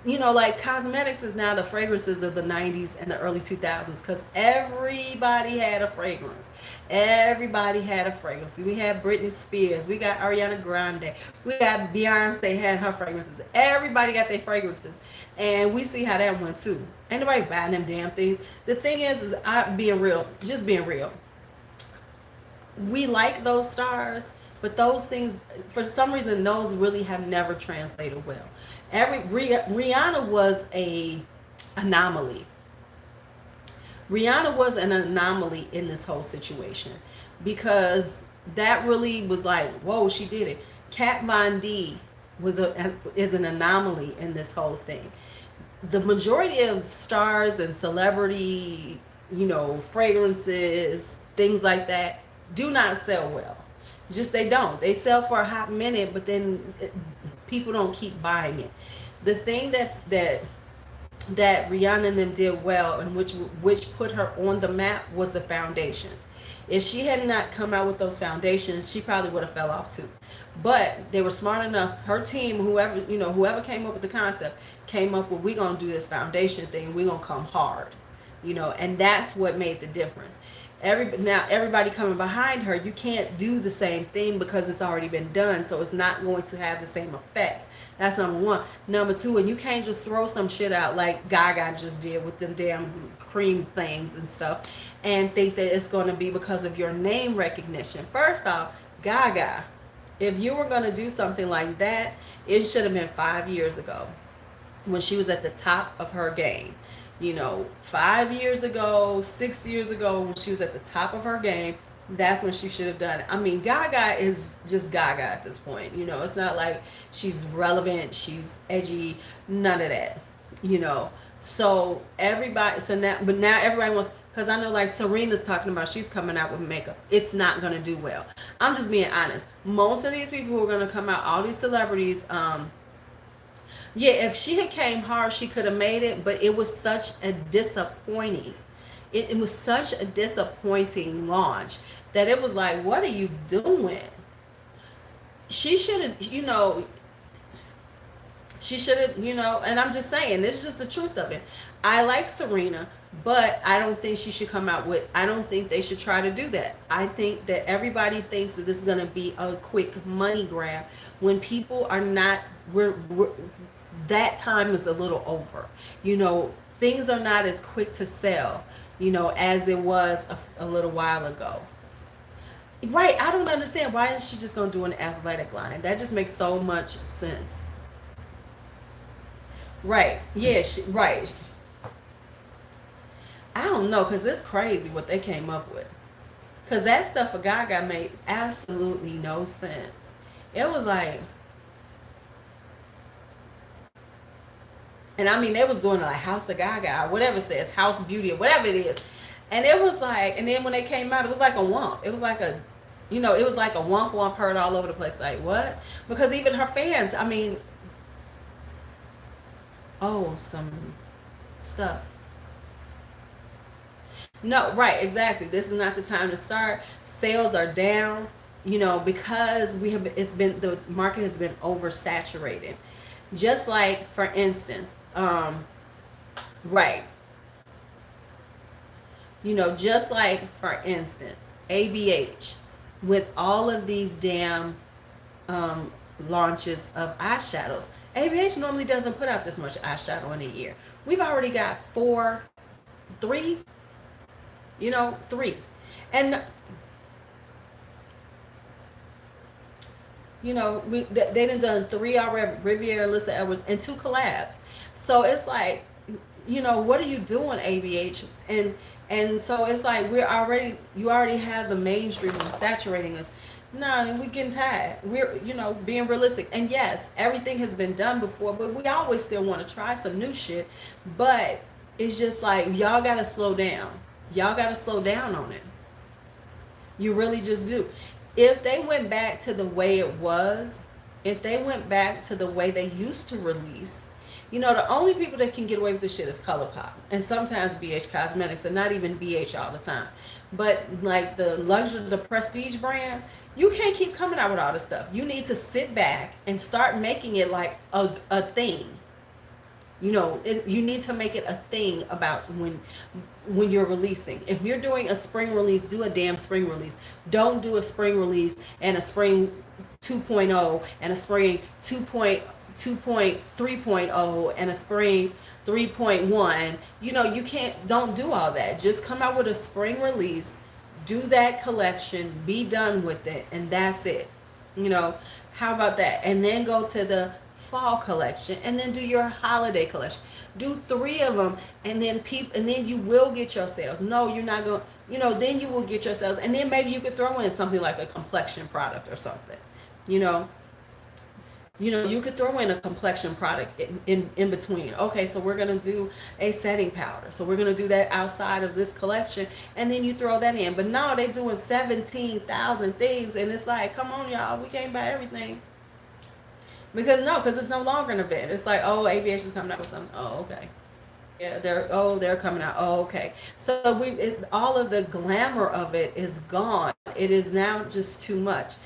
like cosmetics is now the fragrances of the 90s and the early 2000s, because everybody had a fragrance. Everybody had a fragrance. We had Britney Spears, we got Ariana Grande, we got Beyonce had her fragrances. Everybody got their fragrances, and we see how that went too. Ain't nobody buying them damn things. The thing is I being real, just being real. We like those stars, but those things, for some reason, those really have never translated well. Rihanna was a anomaly. Rihanna was an anomaly in this whole situation, because that really was like, whoa, she did it. Kat Von D is an anomaly in this whole thing. The majority of stars and celebrity, fragrances, things like that, do not sell well. Just they don't. They sell for a hot minute, but then people don't keep buying it. The thing that Rihanna and them did well, and which put her on the map, was the foundations. If she had not come out with those foundations, she probably would have fell off too. But they were smart enough. Her team, whoever came up with the concept, came up with, we gonna do this foundation thing. We gonna come hard, and that's what made the difference. Now everybody coming behind her, you can't do the same thing because it's already been done, so it's not going to have the same effect. That's number one. Number two, and you can't just throw some shit out like Gaga just did with them damn cream things and stuff and think that it's going to be because of your name recognition. First off, Gaga, if you were going to do something like that, it should have been 5 years ago when she was at the top of her game. 5 years ago, 6 years ago, when she was at the top of her game, that's when she should have done it. I mean, Gaga is just Gaga at this point. It's not like she's relevant, she's edgy, none of that. So everybody, but now everybody wants, because I know like Serena's talking about she's coming out with makeup. It's not going to do well. I'm just being honest. Most of these people who are going to come out, all these celebrities, yeah, if she had came hard, she could have made it, but it was such a disappointing. It was such a disappointing launch that it was like, what are you doing? She should have, and I'm just saying, this is just the truth of it. I like Serena, but I don't think she should come out with, I don't think they should try to do that. I think that everybody thinks that this is going to be a quick money grab when people are not, that time is a little over. Things are not as quick to sell, as it was a little while ago. Right, I don't understand. Why is she just going to do an athletic line? That just makes so much sense. Right, yeah, right. I don't know, because it's crazy what they came up with. Because that stuff for Gaga made absolutely no sense. It was like, and I mean, they was doing like House of Gaga, or whatever it says, House Beauty, or whatever it is. And it was like, and then when they came out, it was like a wump. It was like a, it was like a wump heard all over the place. Like, what? Because even her fans, I mean, some stuff. No, right, exactly. This is not the time to start. Sales are down. you know, because the market has been oversaturated. Just like, for instance, right, you know, just like, for instance, ABH, with all of these damn um, launches of eyeshadows. ABH normally doesn't put out this much eyeshadow in a year. We've already got three, you know, three. And, you know, they done three already, Riviera, Alyssa Edwards, and two collabs. So it's like, you know, what are you doing, ABH? And so it's like, you already have the mainstream saturating us. No, we getting tired. We're, you know, being realistic. And yes, everything has been done before, but we always still want to try some new shit. But it's just like, y'all gotta slow down. Y'all gotta slow down on it. You really just do. If they went back to the way it was, if they went back to the way they used to release, you know, the only people that can get away with this shit is ColourPop and sometimes BH Cosmetics, and not even BH all the time. But like the luxury, the prestige brands, you can't keep coming out with all this stuff. You need to sit back and start making it like a thing. You know, you need to make it a thing about when you're releasing. If you're doing a spring release, do a damn spring release. Don't do a spring release and a spring 2.0 and a spring 2.3.0 and a spring 3.1. You know, you can't, don't do all that. Just come out with a spring release, do that collection, be done with it, and that's it. You know, how about that? And then go to the fall collection, and then do your holiday collection. Do three of them, and then you will get your sales. No, you're not going, you know, then you will get your sales, and then maybe you could throw in something like a complexion product or something. You know, you could throw in a complexion product in between. Okay, so we're going to do a setting powder. So we're going to do that outside of this collection, and then you throw that in. But no, they're doing 17,000 things, and it's like, come on, y'all, we can't buy everything. Because it's no longer an event. It's like, oh, ABH is coming out with something. Oh, okay. Yeah, they're coming out. Oh, okay. So all of the glamour of it is gone. It is now just too much.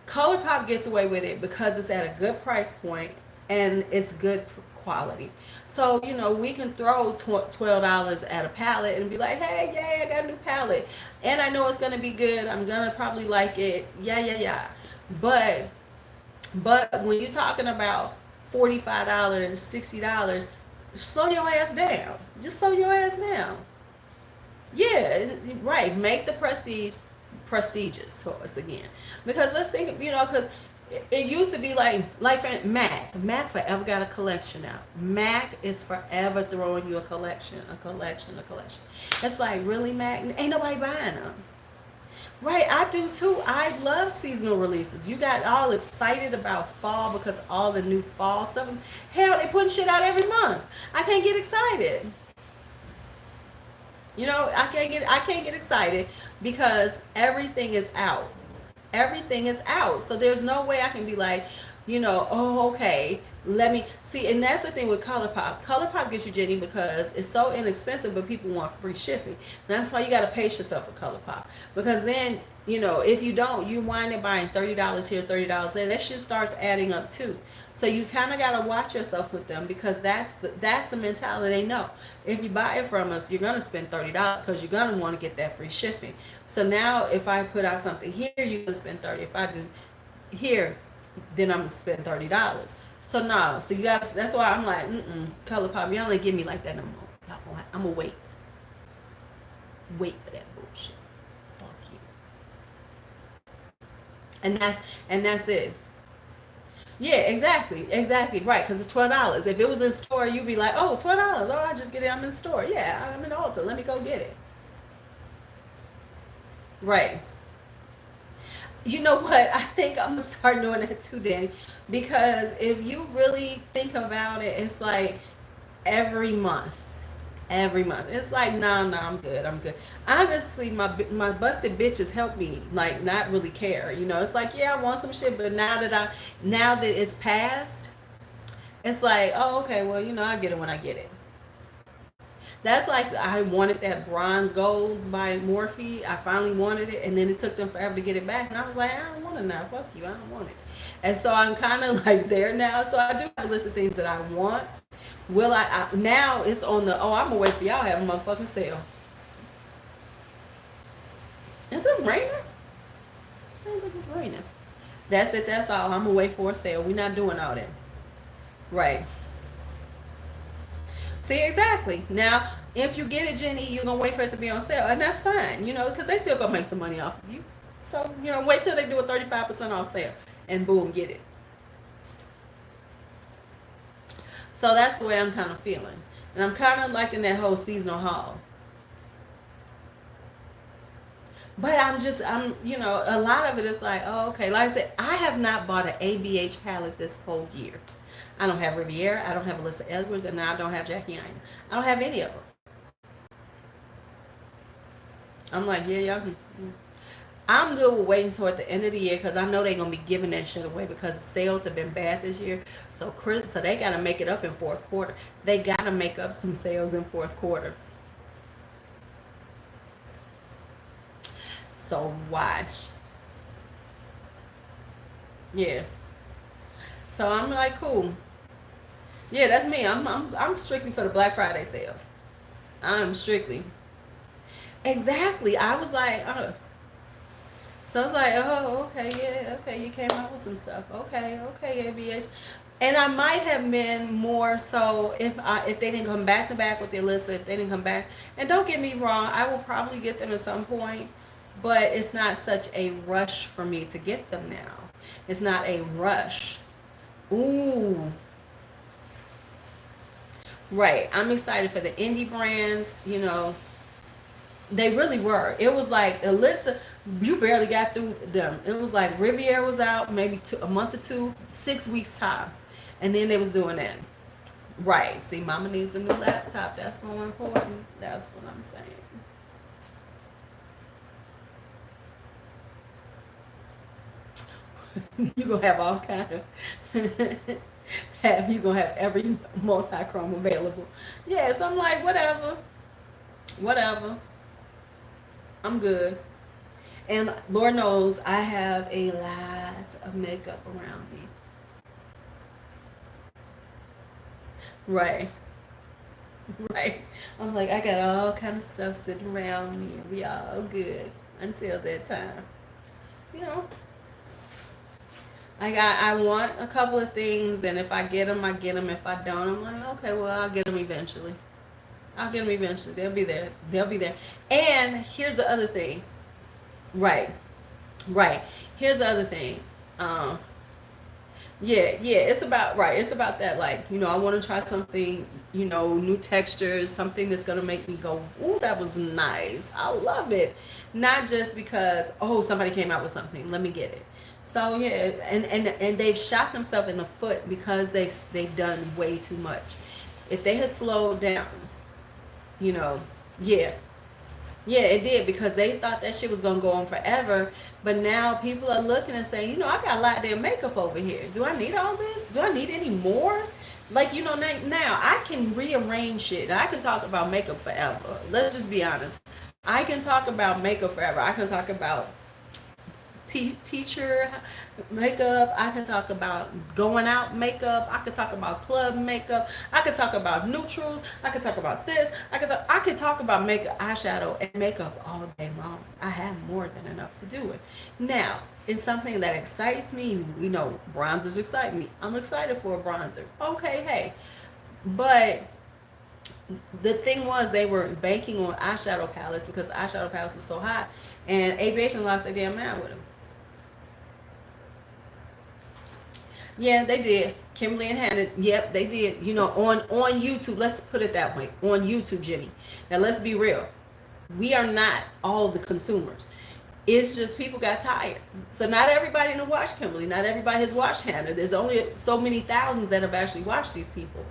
ColourPop gets away with it because it's at a good price point and it's good quality. So, you know, we can throw $12 at a palette and be like, hey, yay, I got a new palette. And I know it's going to be good. I'm going to probably like it. Yeah. But when you're talking about $45, $60, slow your ass down. Just slow your ass down. Yeah, right. Make the prestigious for us again. Because let's think, you know, because it used to be like Mac forever got a collection out. Mac is forever throwing you a collection. It's like, really, Mac? Ain't nobody buying them. Right, I do too. I love seasonal releases. You got all excited about fall because all the new fall stuff. Hell, they putting shit out every month. I can't get excited. You know, I can't get excited because everything is out. Everything is out. So there's no way I can be like, you know, oh, okay, let me see. And that's the thing with ColourPop. ColourPop gets you, Jenny, because it's so inexpensive, but people want free shipping. That's why you got to pace yourself with ColourPop. Because then, you know, if you don't, you wind up buying $30 here, $30 there. That shit starts adding up too. So you kind of got to watch yourself with them, because that's the mentality they know. If you buy it from us, you're going to spend $30 because you're going to want to get that free shipping. So now if I put out something here, you're going to spend $30. If I do here, then I'm going to spend $30. So no, so you guys, that's why I'm like, ColourPop, y'all ain't give me like that no more. I'm going to wait for that bullshit. Fuck you. And that's it. Yeah, exactly, right, because it's $12. If it was in store, you'd be like, oh, $12. Oh, I just get it. I'm in the store. Yeah, I'm in the Ulta. Let me go get it. Right. You know what? I think I'm gonna start doing that too, Danny, because if you really think about it, it's like every month. Every month. It's like, no, I'm good. Honestly, my busted bitches help me, like, not really care. You know, it's like, yeah, I want some shit, but now that it's passed, it's like, oh, okay, well, you know, I get it when I get it. That's like I wanted that bronze golds by Morphe. I finally wanted it, and then it took them forever to get it back. And I was like, I don't want it now. Fuck you, I don't want it. And so I'm kind of like there now. So I do have a list of things that I want. Will I now it's on the, oh, I'm gonna wait for y'all to have a motherfucking sale. Is it raining? Sounds like it's raining. That's it, that's all. I'm gonna wait for a sale. We're not doing all that. Right. See, exactly. Now, if you get it, Jenny, you're gonna wait for it to be on sale, and that's fine, because they still gonna make some money off of you. So, wait till they do a 35% off sale, and boom, get it. So that's the way I'm kind of feeling, and I'm kind of liking that whole seasonal haul. But a lot of it is like, oh, okay. Like I said, I have not bought an ABH palette this whole year. I don't have Riviera, I don't have Alyssa Edwards, and I don't have Jackie Aina. I don't have any of them. I'm like, yeah, y'all. I'm good with waiting toward the end of the year because I know they're gonna be giving that shit away because sales have been bad this year. So they gotta make it up in fourth quarter. They gotta make up some sales in fourth quarter. So watch. Yeah. So I'm like, cool. Yeah, that's me. I'm strictly for the Black Friday sales. I'm strictly. Exactly. I was like, so I was like, oh, okay, yeah, okay, you came out with some stuff. Okay, ABH. And I might have been more so if they didn't come back to back with the Alyssa, if they didn't come back. And don't get me wrong, I will probably get them at some point, but it's not such a rush for me to get them now. It's not a rush. Ooh. Right. I'm excited for the indie brands, They really were. It was like Alyssa, you barely got through them. It was like Riviera was out maybe a month or two, 6 weeks tops. And then they was doing that. Right. See, mama needs a new laptop. That's more important. That's what I'm saying. You're going to have all kind of... you're going to have every multi-chrome available. Yes, I'm like, whatever. I'm good. And Lord knows I have a lot of makeup around me. Right. Right. I'm like, I got all kind of stuff sitting around me. We all good until that time. I want a couple of things, and if I get them, I get them. If I don't, I'm like, okay, well, I'll get them eventually. They'll be there. And here's the other thing. Right. Here's the other thing. It's about that. Like, I want to try something, new textures, something that's going to make me go, ooh, that was nice. I love it. Not just because, oh, somebody came out with something, let me get it. So yeah, and they've shot themselves in the foot because they've done way too much. If they had slowed down, yeah, it did, because they thought that shit was gonna go on forever. But now people are looking and saying, I got a lot of damn makeup over here. Do I need all this? Do I need any more? Like, now I can rearrange shit. I can talk about makeup forever. Let's just be honest. I can talk about makeup forever. I can talk about teacher makeup. I can talk about going out makeup. I can talk about club makeup. I can talk about neutrals. I can talk about this. I can talk about makeup, eyeshadow, and makeup all day long. I have more than enough to do it. Now, it's something that excites me. Bronzers excite me. I'm excited for a bronzer. Okay, hey. But the thing was, they were banking on eyeshadow palettes because eyeshadow palettes are so hot, and ABH lost their damn mind with them. Yeah, they did. Kimberly and Hannah, yep, they did. On YouTube, let's put it that way. On YouTube, Jimmy. Now, let's be real. We are not all the consumers. It's just people got tired. So not everybody in the watch Kimberly. Not everybody has watched Hannah. There's only so many thousands that have actually watched these people.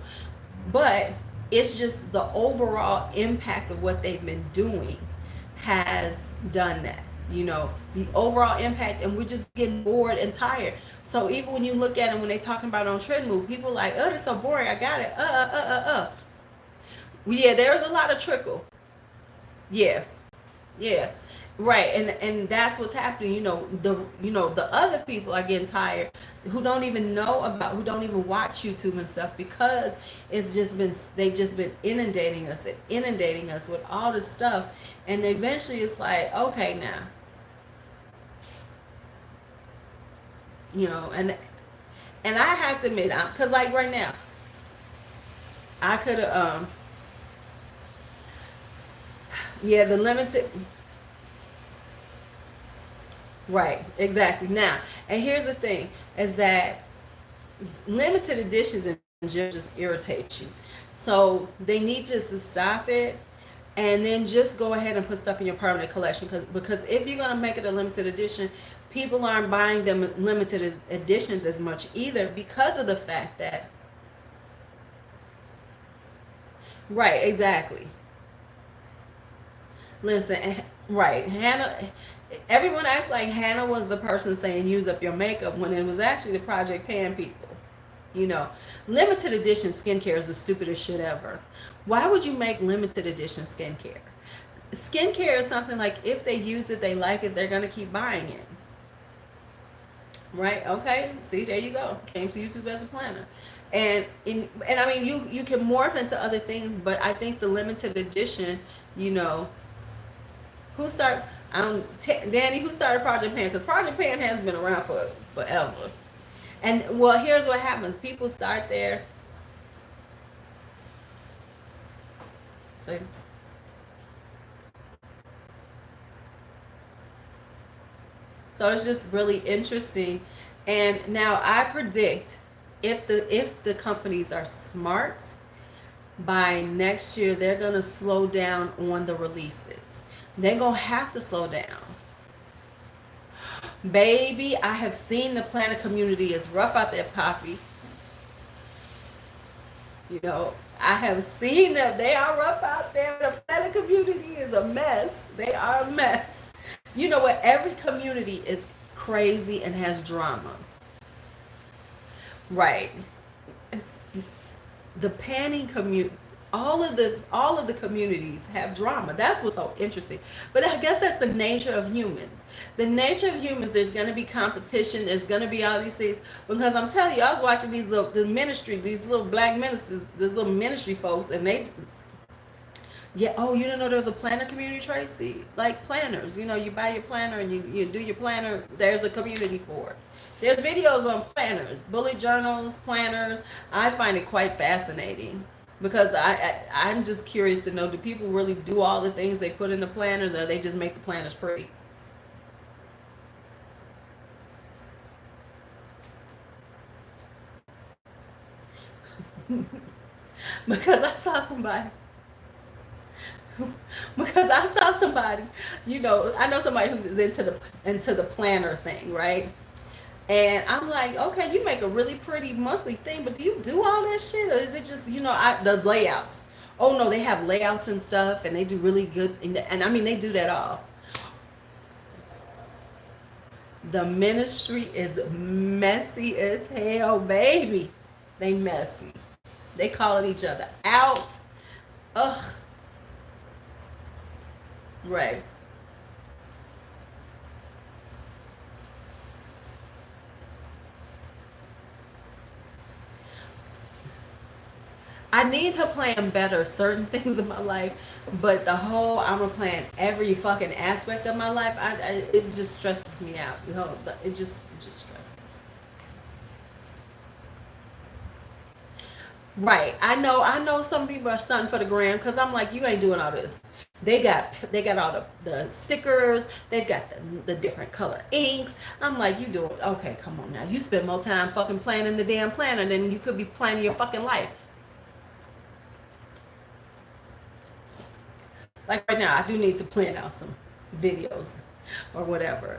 But it's just the overall impact of what they've been doing has done that. The overall impact, and we're just getting bored and tired. So even when you look at them, when they talking about on Trend Move, people are like, oh, it's so boring, I got it. Yeah, there's a lot of trickle. Yeah, yeah, right. And that's what's happening. The other people are getting tired, who don't even know about, who don't even watch YouTube and stuff, because it's just been, they've just been inundating us and inundating us with all this stuff, and eventually it's like, okay, now, and I have to admit, because like right now, I could have, yeah, the limited. Right, exactly. Now, and here's the thing, is that limited editions in general just irritate you. So they need just to stop it, and then just go ahead and put stuff in your permanent collection, because if you're gonna make it a limited edition, people aren't buying them limited editions as much either, because of the fact that, right, exactly. Listen, right, Hannah. Everyone acts like Hannah was the person saying use up your makeup, when it was actually the Project Pan people. You know, limited edition skincare is the stupidest shit ever. Why would you make limited edition skincare? Skincare is something like, if they use it, they like it, they're gonna keep buying it. Right? Okay. See, there you go. Came to YouTube as a planner. And I mean, you can morph into other things, but I think the limited edition, you know, who started, Danny, who started Project Pan? Because Project Pan has been around for forever. And well, here's what happens: people start there. So, so it's just really interesting. And now I predict, if the companies are smart, by next year they're gonna slow down on the releases. They're gonna have to slow down. Baby, I have seen the planet community is rough out there, Poppy. I have seen them. They are rough out there. The planet community is a mess. They are a mess. You know what? Every community is crazy and has drama. Right. The panning community, all of the communities have drama. That's what's so interesting. But I guess that's the nature of humans. The nature of humans, there's going to be competition, there's going to be all these things, because I'm telling you, I was watching these little black ministers, these little ministry folks, and they, yeah, oh, you didn't know there was a planner community, Tracy? Like planners, you buy your planner and you do your planner. There's a community for it. There's videos on planners, bullet journals, planners. I find it quite fascinating, because I'm just curious to know, do people really do all the things they put in the planners, or they just make the planners pretty? Because I saw somebody. Because I saw somebody, I know somebody who's into the planner thing, right? And I'm like, okay, you make a really pretty monthly thing, but do you do all that shit, or is it just, the layouts? Oh no, they have layouts and stuff, and they do really good, and I mean, they do that all. The ministry is messy as hell, baby. They messy. They calling each other out. Ugh. Right. I need to plan better certain things in my life, but the whole I'm gonna plan every fucking aspect of my life, it just stresses me out. It just stresses. Right. I know some people are stunting for the gram, because I'm like, you ain't doing all this. They got all the stickers, they've got the different color inks. I'm like, you doing okay, come on now. You spend more time fucking planning the damn planner than you could be planning your fucking life. Like right now, I do need to plan out some videos or whatever.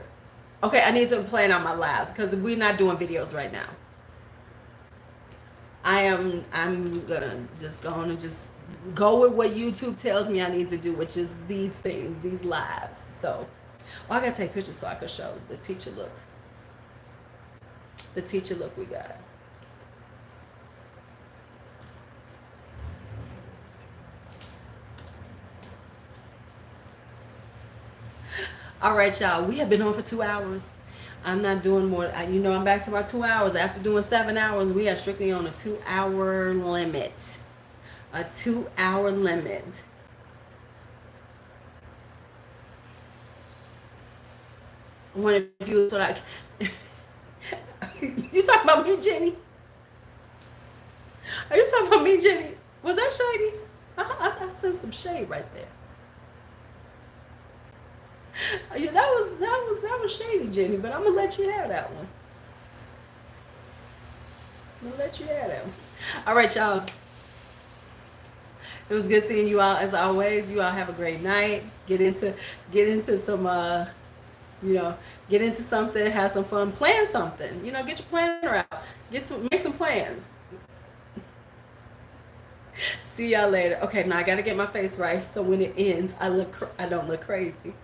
Okay, I need to plan out my lives, because we're not doing videos right now. I'm gonna just go on and just go with what YouTube tells me I need to do, which is these things, these lives. So, I gotta take pictures so I can show the teacher look. The teacher look we got. All right, y'all. We have been on for 2 hours. I'm not doing more. I'm back to my 2 hours. After doing 7 hours, we are strictly on a 2 hour limit. A 2 hour limit. I wonder if you so like you talking about me, Jenny? Are you talking about me, Jenny? Was that shady? I sent some shade right there. Yeah, that was shady, Jenny. But I'm gonna let you have that one. I'm gonna let you have that one. All right, y'all. It was good seeing you all as always. You all have a great night. Get into some you know, get into something, have some fun, plan something. Get your planner out. Make some plans. See y'all later. Okay, now I gotta get my face right so when it ends, I don't look crazy.